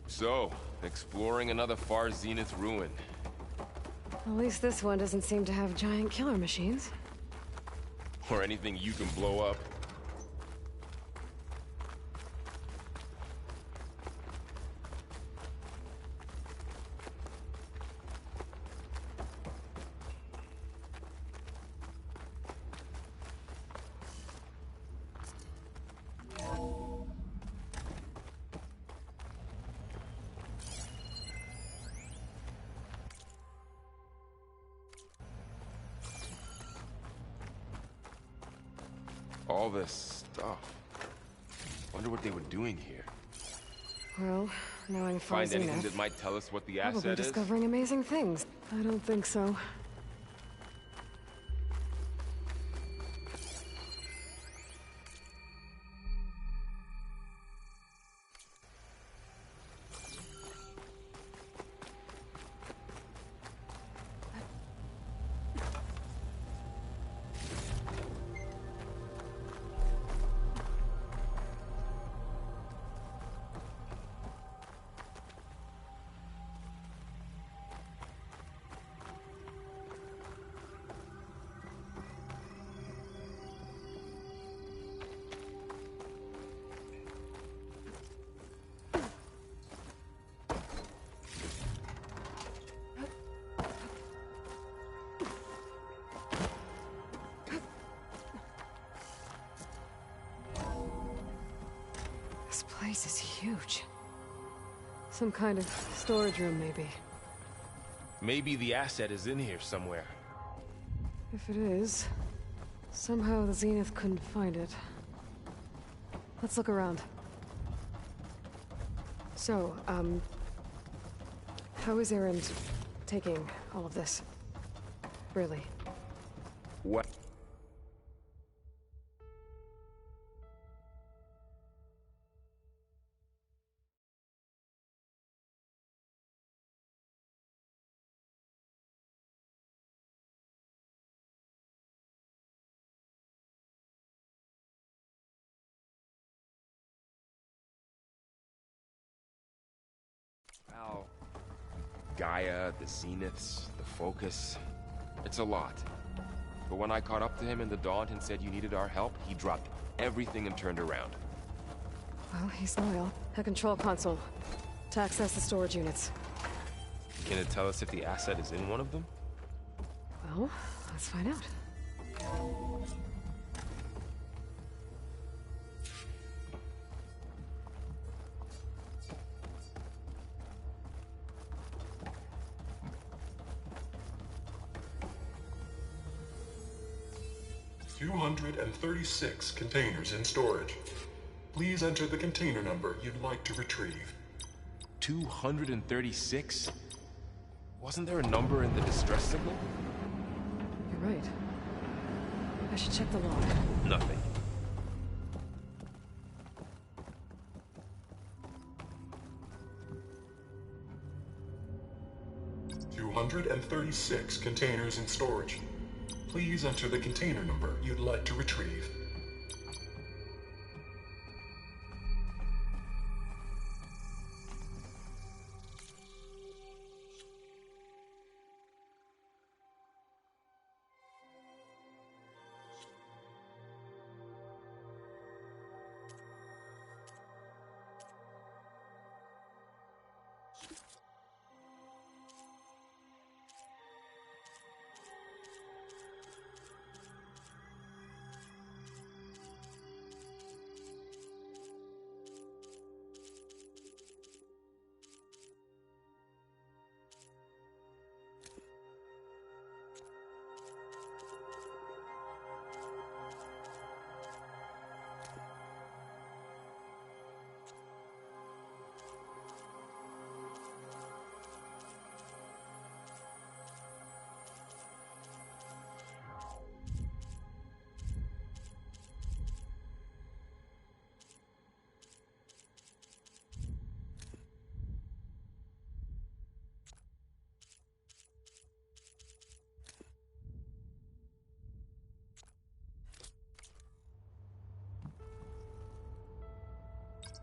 So, exploring another Far Zenith ruin. At least this one doesn't seem to have giant killer machines. Or anything you can blow up. All this stuff. Wonder what they were doing here. Well, knowing Far Find anything Zenith, that might tell us what the probably asset is? discovering amazing things. I don't think so. This place is huge. Some kind of storage room, maybe. Maybe the asset is in here somewhere. If it is, somehow the Zenith couldn't find it. Let's look around. So, How is Aaron taking all of this? Really? What? Well, Gaia, the zeniths, the focus. It's a lot. But when I caught up to him in the Daunt and said you needed our help, he dropped everything and turned around. Well, he's loyal. A control console. To access the storage units. Can it tell us if the asset is in one of them? Well, let's find out. 236 containers in storage. Please enter the container number you'd like to retrieve. 236? Wasn't there a number in the distress signal? You're right. I should check the log. Nothing. $236 containers in storage. Please enter the container number you'd like to retrieve.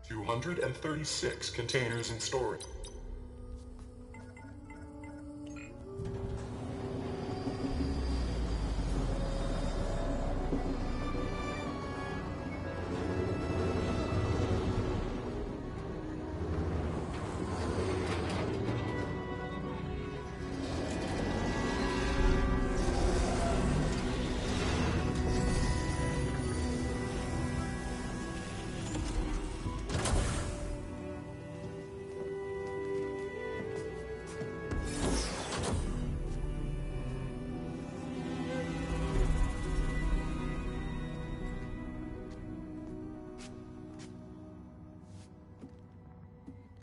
$236 containers in storage.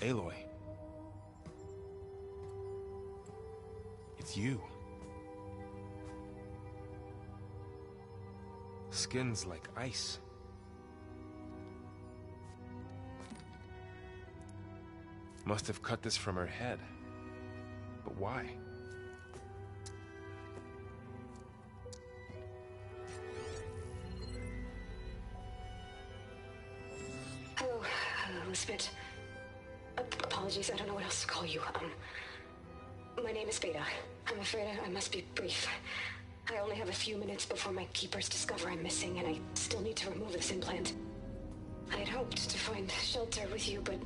Aloy. It's you. Skin's like ice. Must have cut this from her head. But why? Hello, Lisbeth. Apologies, I don't know what else to call you. My name is Beta. I'm afraid I must be brief. I only have a few minutes before my keepers discover I'm missing, and I still need to remove this implant. I had hoped to find shelter with you, but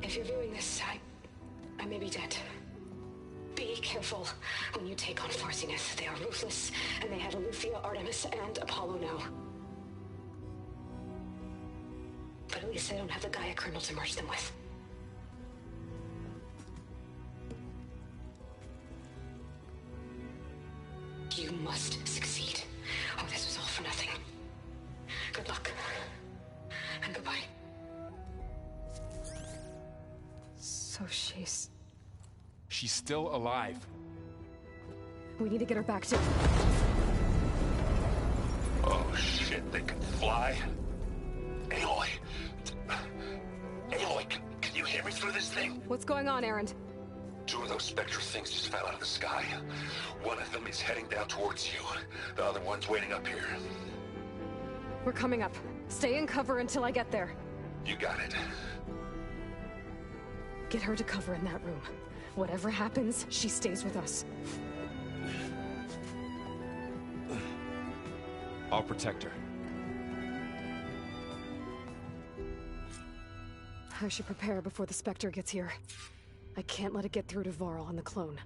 if you're viewing this, I may be dead. Be careful when you take on Far Zenith. They are ruthless, and they have Eleuthia, Artemis, and Apollo now. But at least they don't have the Gaia kernel to merge them with. You must succeed. Oh, this was all for nothing. Good luck. And goodbye. So she's She's still alive. We need to get her back to... Oh shit, they can fly? Aloy! Aloy, can you hear me through this thing? What's going on, Erend? 2 of those spectral things just fell out of the sky. One of them is heading down towards you. The other one's waiting up here. We're coming up. Stay in cover until I get there. You got it. Get her to cover in that room. Whatever happens, she stays with us. I'll protect her. I should prepare before the Spectre gets here. I can't let it get through to Varl and the clone.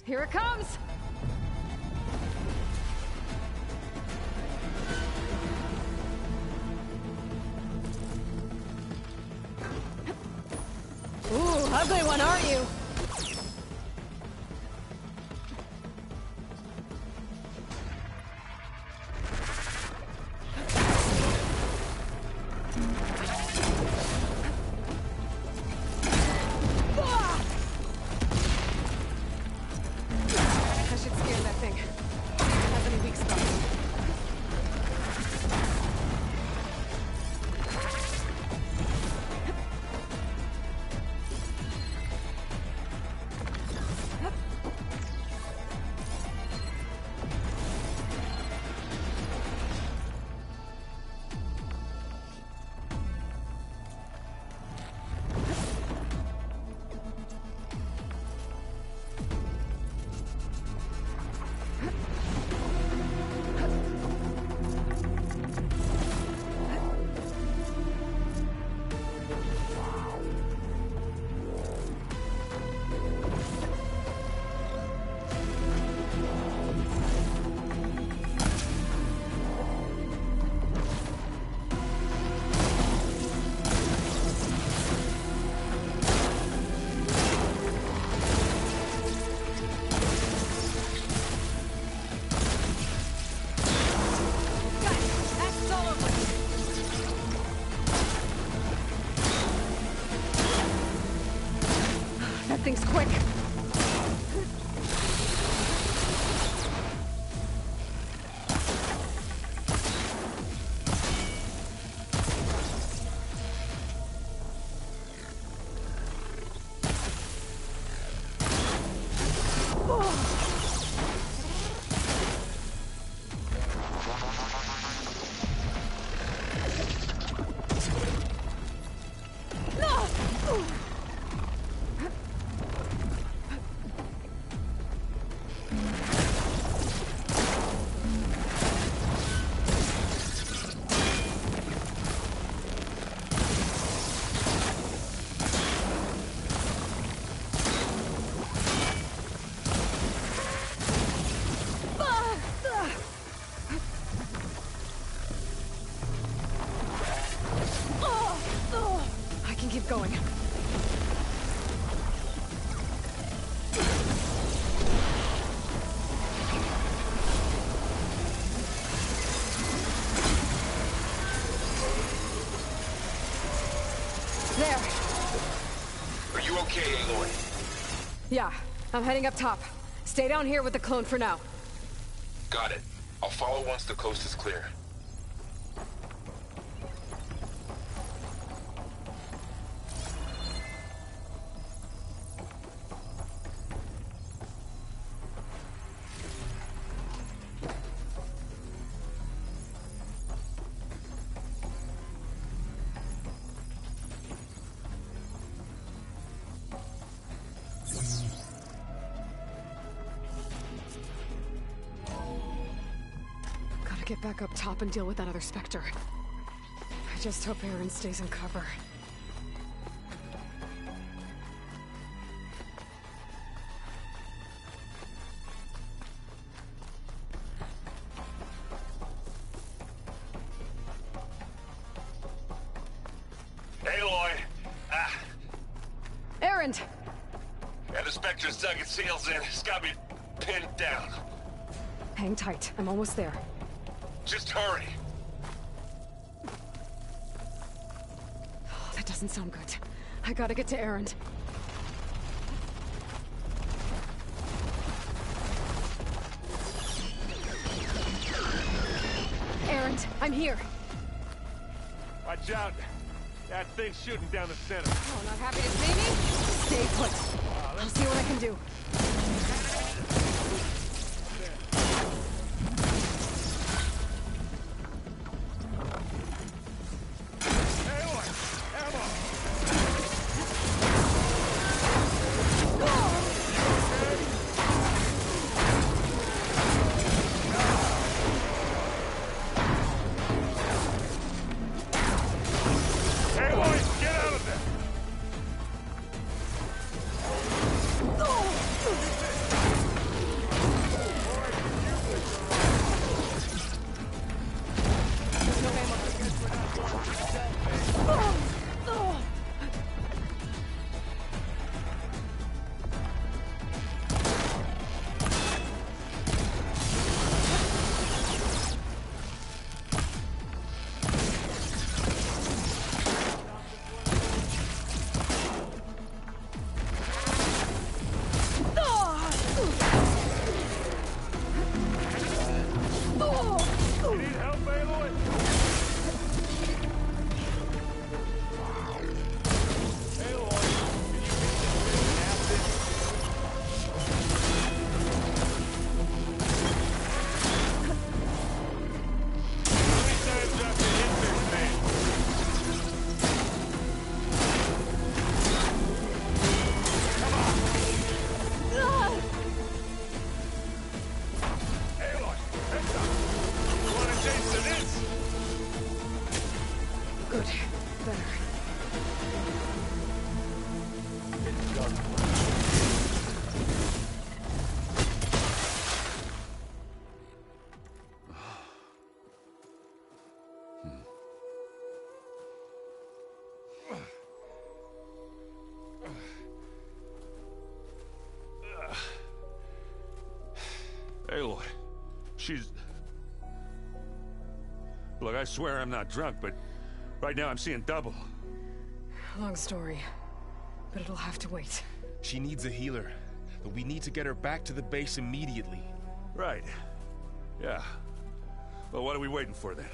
Here it comes! Ooh, ugly one, aren't you? I should scare that thing. It has any weak spots. Thing's quick. Going. There. Are you okay, Aloy? Yeah, I'm heading up top. Stay down here with the clone for now. Got it. I'll follow once the coast is clear. Get back up top and deal with that other Spectre. I just hope Erend stays in cover. Aloy! Erend! And a Spectre's dug its heels in. It's got me pinned down. Hang tight. I'm almost there. Just hurry. Oh, that doesn't sound good. I gotta get to Erend. Erend, I'm here. Watch out. That thing's shooting down the center. Oh, not happy to see me? Stay put. I'll see what I can do. Aloy, she's... Look, I swear I'm not drunk, but right now I'm seeing double. Long story, but it'll have to wait. She needs a healer, but we need to get her back to the base immediately. Right. Yeah. Well, what are we waiting for then?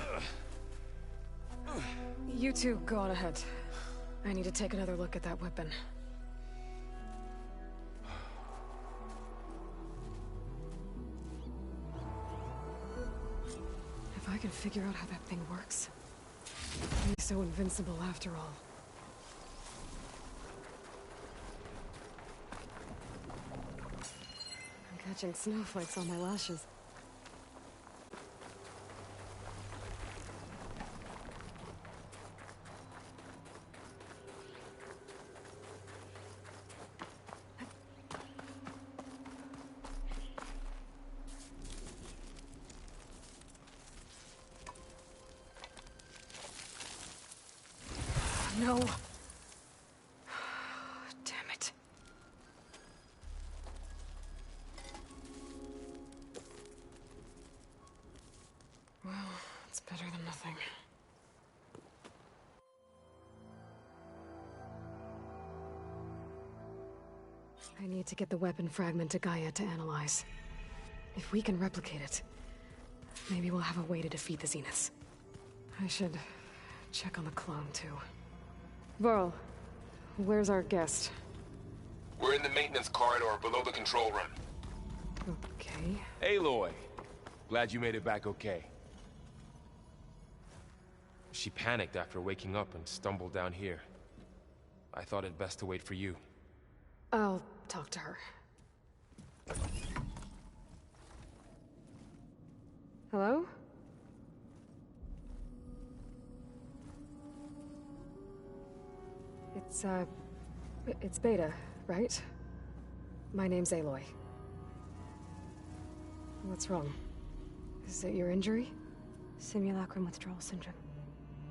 You two go on ahead. I need to take another look at that weapon. If I can figure out how that thing works, I'm so invincible after all. I'm catching snowflakes on my lashes. No. Damn it. Well, it's better than nothing. I need to get the weapon fragment to Gaia to analyze. If we can replicate it, maybe we'll have a way to defeat the Zeniths. I should check on the clone, too. Varl, where's our guest? We're in the maintenance corridor below the control room. Okay. Aloy, glad you made it back okay. She panicked after waking up and stumbled down here. I thought it best to wait for you. I'll talk to her. Hello? It's Beta, right? My name's Aloy. What's wrong? Is it your injury? Simulacrum withdrawal syndrome.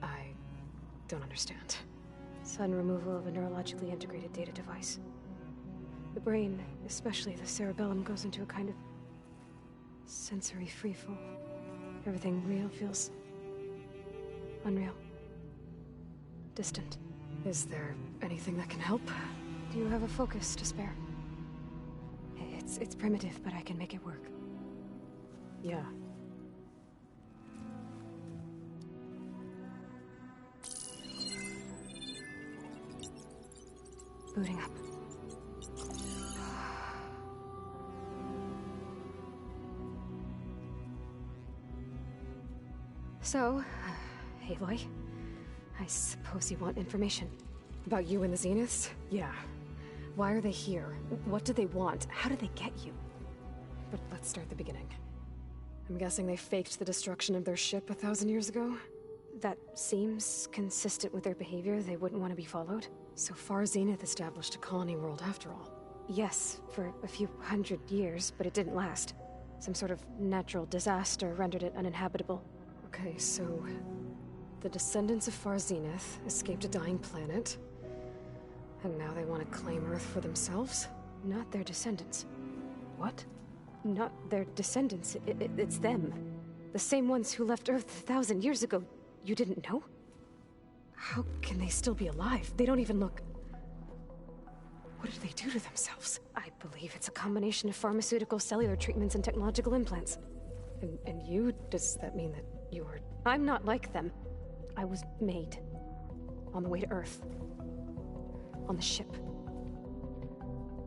I don't understand. Sudden removal of a neurologically integrated data device. The brain, especially the cerebellum, goes into a kind of sensory freefall. Everything real feels unreal. Distant. Is there anything that can help? Do you have a focus to spare? It's primitive, but I can make it work. Yeah. Booting up. So, Aloy, I suppose you want information. About you and the Zeniths? Yeah. Why are they here? What do they want? How did they get you? But let's start at the beginning. I'm guessing they faked the destruction of their ship 1,000 years ago? That seems consistent with their behavior. They wouldn't want to be followed. So far, Zenith established a colony world after all. Yes, for a few hundred years, but it didn't last. Some sort of natural disaster rendered it uninhabitable. Okay, so the descendants of Far Zenith escaped a dying planet, and now they want to claim Earth for themselves? Not their descendants. What? Not their descendants. It's them. The same ones who left Earth 1,000 years ago. You didn't know? How can they still be alive? They don't even look... What did they do to themselves? I believe it's a combination of pharmaceutical, cellular treatments, and technological implants. And you? Does that mean that you are... I'm not like them. I was made. On the way to Earth. On the ship.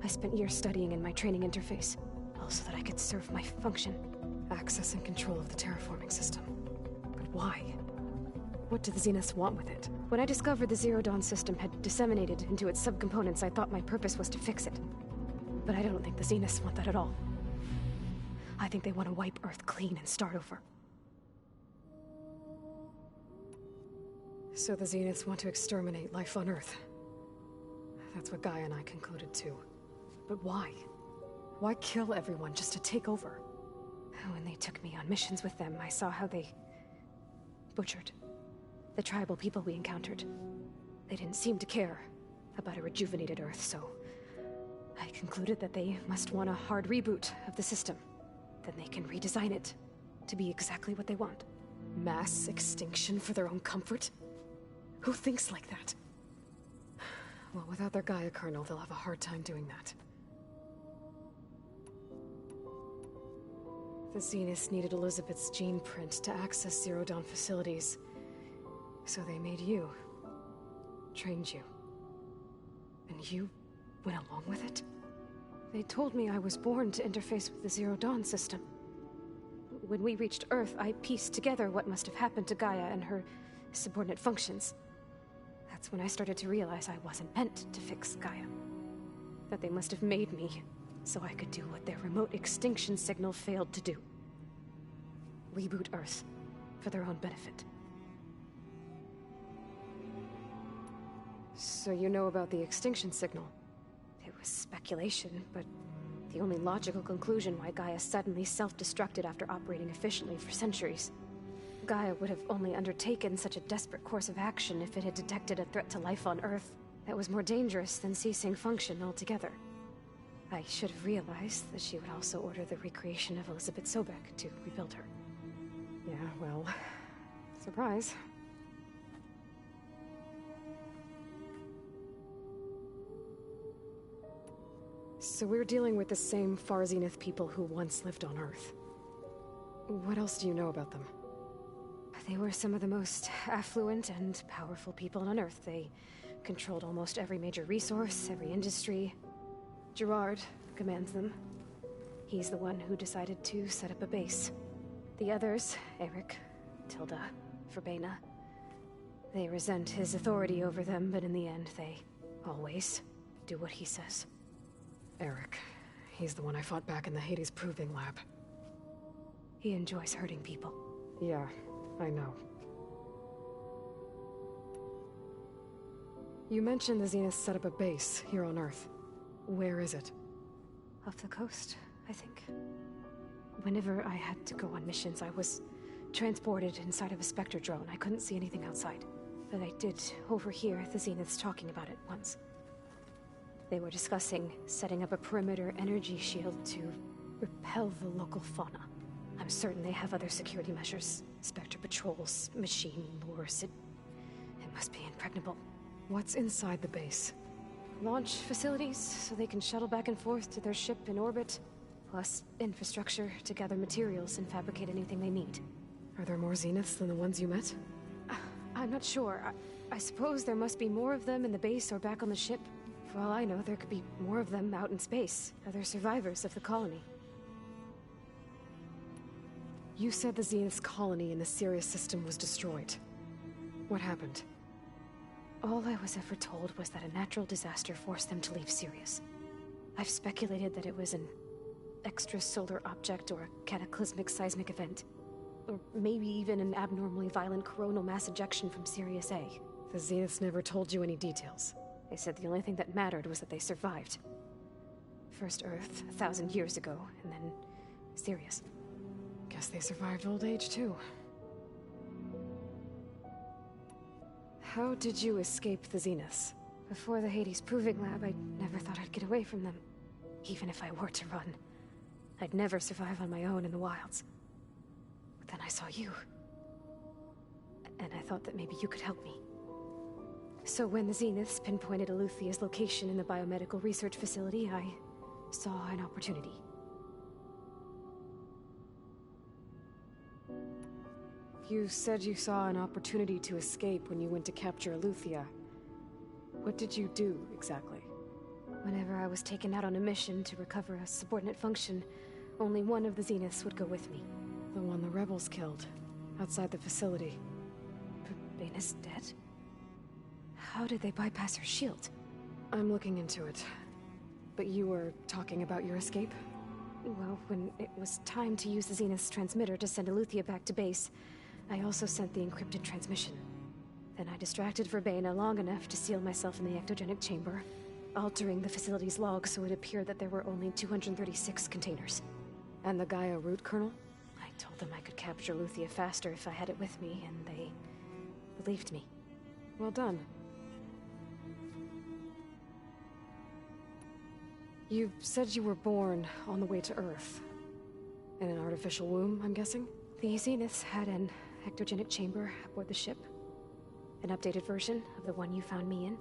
I spent years studying in my training interface, all so that I could serve my function. Access and control of the terraforming system. But why? What do the Zeniths want with it? When I discovered the Zero Dawn system had disseminated into its subcomponents, I thought my purpose was to fix it. But I don't think the Zeniths want that at all. I think they want to wipe Earth clean and start over. So the Zeniths want to exterminate life on Earth. That's what Gaia and I concluded too. But why? Why kill everyone just to take over? When they took me on missions with them, I saw how they butchered the tribal people we encountered. They didn't seem to care about a rejuvenated Earth, so I concluded that they must want a hard reboot of the system. Then they can redesign it to be exactly what they want. Mass extinction for their own comfort? Who thinks like that? Well, without their Gaia kernel, they'll have a hard time doing that. The Zeniths needed Elizabeth's gene print to access Zero Dawn facilities. So they made you. Trained you. And you went along with it? They told me I was born to interface with the Zero Dawn system. When we reached Earth, I pieced together what must have happened to Gaia and her subordinate functions. That's when I started to realize I wasn't meant to fix Gaia. That they must have made me so I could do what their remote extinction signal failed to do. Reboot Earth for their own benefit. So you know about the extinction signal? It was speculation, but the only logical conclusion why Gaia suddenly self-destructed after operating efficiently for centuries. Gaia would have only undertaken such a desperate course of action if it had detected a threat to life on Earth that was more dangerous than ceasing function altogether. I should have realized that she would also order the recreation of Elizabeth Sobek to rebuild her. Yeah, well, surprise. So we're dealing with the same Far Zenith people who once lived on Earth. What else do you know about them? They were some of the most affluent and powerful people on Earth. They controlled almost every major resource, every industry. Gerard commands them. He's the one who decided to set up a base. The others, Eric, Tilda, Verbena, they resent his authority over them, but in the end, they always do what he says. Eric. He's the one I fought back in the Hades Proving Lab. He enjoys hurting people. Yeah, I know. You mentioned the Zeniths set up a base here on Earth. Where is it? Off the coast, I think. Whenever I had to go on missions, I was transported inside of a Spectre drone. I couldn't see anything outside. But I did overhear the Zeniths talking about it once. They were discussing setting up a perimeter energy shield to repel the local fauna. I'm certain they have other security measures. Spectre patrols, machine lures. It must be impregnable. What's inside the base? Launch facilities, so they can shuttle back and forth to their ship in orbit. Plus infrastructure to gather materials and fabricate anything they need. Are there more Zeniths than the ones you met? I'm not sure. I suppose there must be more of them in the base or back on the ship. For all I know, there could be more of them out in space. Other survivors of the colony. You said the Zenith's colony in the Sirius system was destroyed. What happened? All I was ever told was that a natural disaster forced them to leave Sirius. I've speculated that it was an extrasolar object or a cataclysmic seismic event. Or maybe even an abnormally violent coronal mass ejection from Sirius A. The Zeniths never told you any details. They said the only thing that mattered was that they survived. First Earth, 1,000 years ago, and then Sirius. Guess they survived old age, too. How did you escape the Zeniths? Before the Hades Proving Lab, I never thought I'd get away from them. Even if I were to run. I'd never survive on my own in the wilds. But then I saw you. And I thought that maybe you could help me. So when the Zeniths pinpointed Eluthia's location in the biomedical research facility, I saw an opportunity. You said you saw an opportunity to escape when you went to capture Eluthia. What did you do, exactly? Whenever I was taken out on a mission to recover a subordinate function, only one of the Zeniths would go with me. The one the rebels killed, outside the facility. Bena's dead? How did they bypass her shield? I'm looking into it. But you were talking about your escape? Well, when it was time to use the Zenith's transmitter to send Eluthia back to base, I also sent the encrypted transmission. Then I distracted Verbena long enough to seal myself in the ectogenic chamber, altering the facility's log so it appeared that there were only 236 containers. And the Gaia root kernel? I told them I could capture Eluthia faster if I had it with me, and they believed me. Well done. You said you were born on the way to Earth. In an artificial womb, I'm guessing? The Zeniths had an ectogenic chamber aboard the ship. An updated version of the one you found me in.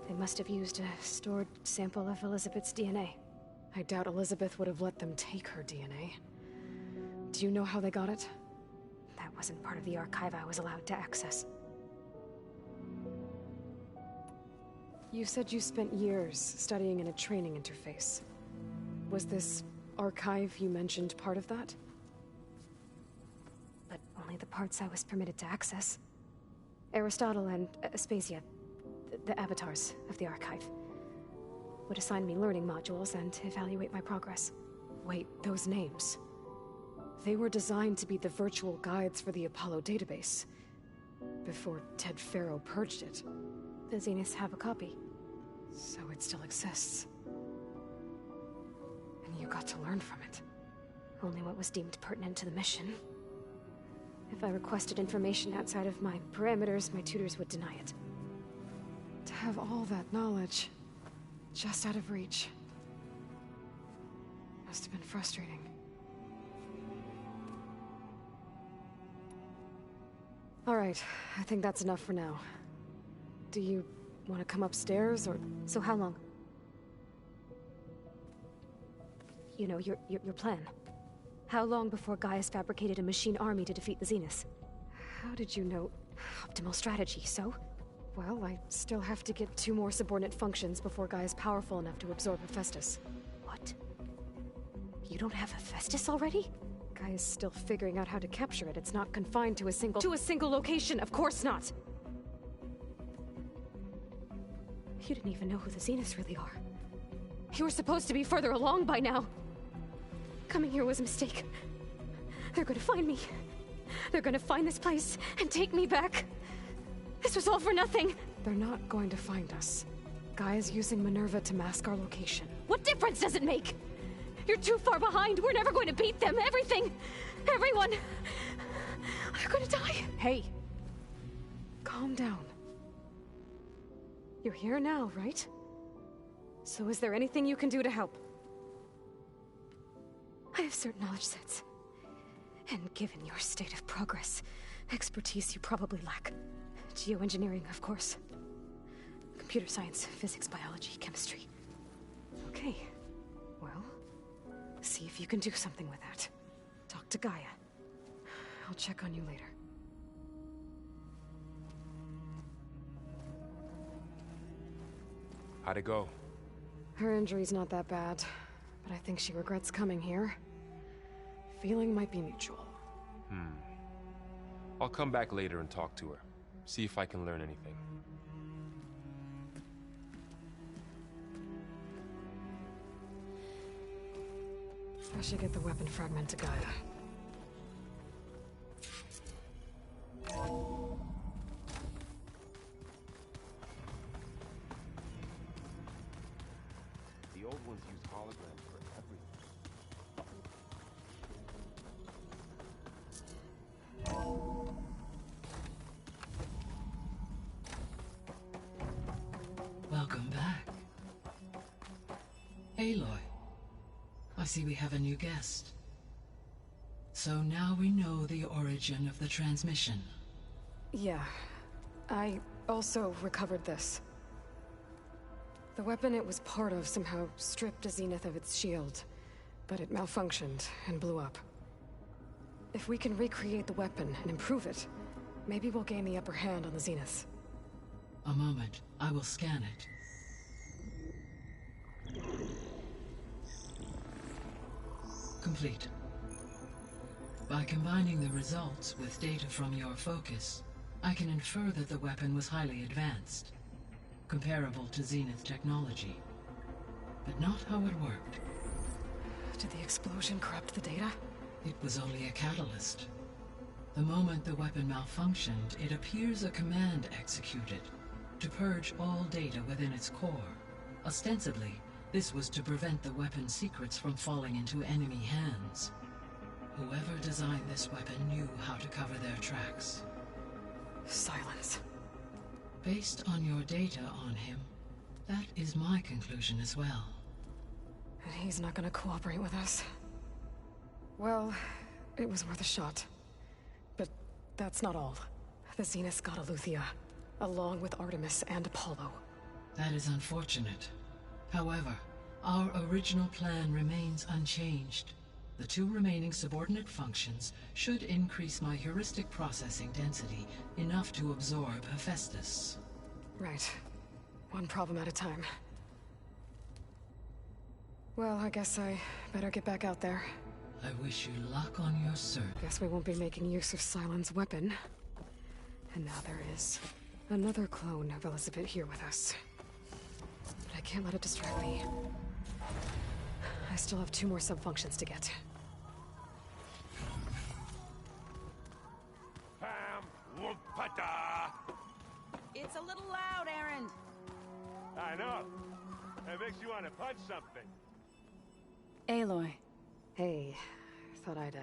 They must have used a stored sample of Elizabeth's DNA. I doubt Elizabeth would have let them take her DNA. Do you know how they got it? That wasn't part of the archive I was allowed to access. You said you spent years studying in a training interface. Was this archive you mentioned part of that? But only the parts I was permitted to access. Aristotle and Aspasia, the avatars of the archive, would assign me learning modules and evaluate my progress. Wait, those names. They were designed to be the virtual guides for the Apollo database, before Ted Faro purged it. The Zeniths have a copy. So it still exists. And you got to learn from it. Only what was deemed pertinent to the mission. If I requested information outside of my parameters, my tutors would deny it. To have all that knowledge, just out of reach, must have been frustrating. All right, I think that's enough for now. Do you want to come upstairs, or... So how long? You know, your plan. How long before Gaius fabricated a machine army to defeat the Zeniths? How did you know? Optimal strategy, so? Well, I still have to get 2 more subordinate functions before Gaia's powerful enough to absorb Hephaestus. What? You don't have Hephaestus already? Gaia's still figuring out how to capture it. It's not confined to a single location, of course not! You didn't even know who the Zeniths really are. You were supposed to be further along by now. Coming here was a mistake. They're gonna find me. They're gonna find this place and take me back. This was all for nothing. They're not going to find us. Gaia's using Minerva to mask our location. What difference does it make? You're too far behind. We're never going to beat them. Everything. Everyone. They're gonna die. Hey. Calm down. You're here now, right? So is there anything you can do to help? I have certain knowledge sets. And given your state of progress, expertise you probably lack. Geoengineering, of course. Computer science, physics, biology, chemistry. Okay. Well, see if you can do something with that. Talk to Gaia. I'll check on you later. How'd it go? Her injury's not that bad, but I think she regrets coming here. Feeling might be mutual. I'll come back later and talk to her. See if I can learn anything. I should get the weapon fragment to Gaia. The old ones use holograms for everything. Welcome back. Aloy. I see we have a new guest. So now we know the origin of the transmission. Yeah. I also recovered this. The weapon it was part of somehow stripped Zenith of its shield, but it malfunctioned and blew up. If we can recreate the weapon and improve it, maybe we'll gain the upper hand on the Zeniths. A moment. I will scan it. Complete. By combining the results with data from your focus, I can infer that the weapon was highly advanced, comparable to Zenith technology, but not how it worked. Did the explosion corrupt the data? It was only a catalyst. The moment the weapon malfunctioned, it appears a command executed to purge all data within its core. Ostensibly, this was to prevent the weapon's secrets from falling into enemy hands. Whoever designed this weapon knew how to cover their tracks. Silence. Based on your data on him, that is my conclusion as well. And he's not gonna cooperate with us. Well, it was worth a shot. But that's not all. The Zeniths got Eleuthia, along with Artemis and Apollo. That is unfortunate. However, our original plan remains unchanged. The two remaining subordinate functions should increase my heuristic processing density enough to absorb Hephaestus. Right. One problem at a time. Well, I guess I better get back out there. I wish you luck on your search. Guess we won't be making use of Cylon's weapon. And now there is another clone of Elizabeth here with us. But I can't let it distract me. I still have 2 more sub-functions to get. It's a little loud, Aaron. I know. It makes you want to punch something. Aloy. Hey, thought I'd,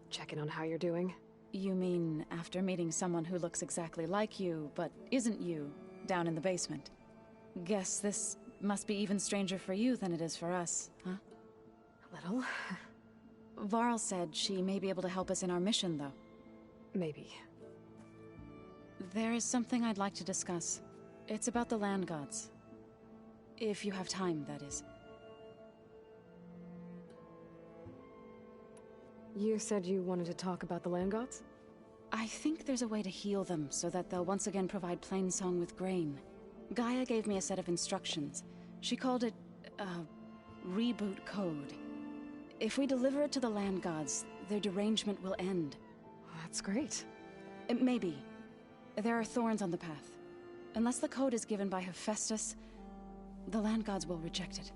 check in on how you're doing. You mean after meeting someone who looks exactly like you, but isn't you, down in the basement? Guess this must be even stranger for you than it is for us, huh? A little. Varl said she may be able to help us in our mission, though. Maybe. There is something I'd like to discuss. It's about the land gods. If you have time, that is. You said you wanted to talk about the land gods? I think there's a way to heal them so that they'll once again provide plainsong with grain. Gaia gave me a set of instructions. She called it, reboot code. If we deliver it to the land gods, their derangement will end. That's great. Maybe. There are thorns on the path. Unless the code is given by Hephaestus, the land gods will reject it.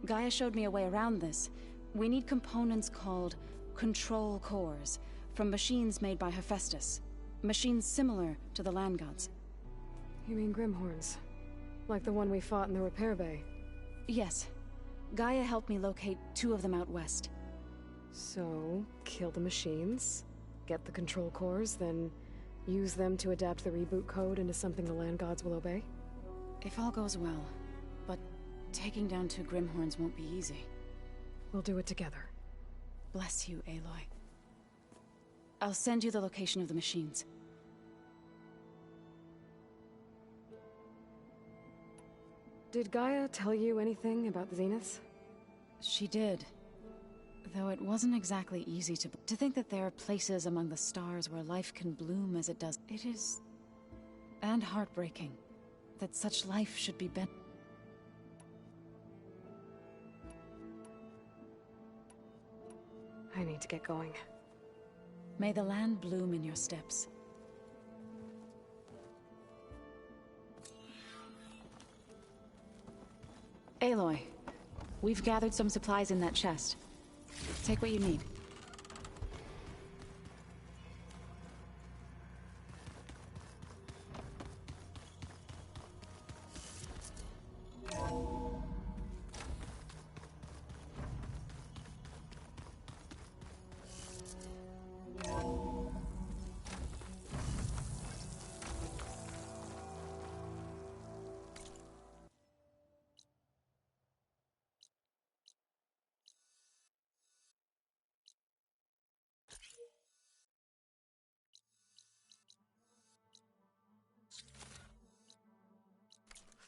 Gaia showed me a way around this. We need components called control cores from machines made by Hephaestus. Machines similar to the land gods. You mean Grimhorns? Like the one we fought in the repair bay? Yes. Gaia helped me locate 2 of them out west. So, kill the machines, get the control cores, then use them to adapt the reboot code into something the land gods will obey? If all goes well. But Taking down 2 Grimhorns won't be easy. We'll do it together. Bless you, Aloy. I'll send you the location of the machines. Did Gaia tell you anything about the Zeniths? She did. Though it wasn't exactly easy to think that there are places among the stars where life can bloom as it does. It is... and heartbreaking that such life should be bent. I need to get going. May the land bloom in your steps. Aloy, we've gathered some supplies in that chest. Take what you need.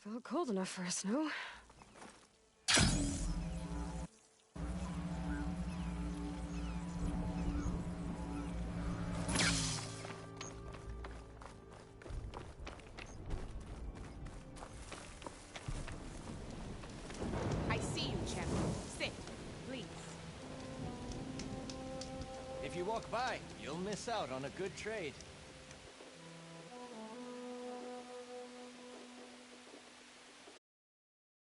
Felt cold enough for a snow. I see you, champion. Sit, please. If you walk by, you'll miss out on a good trade.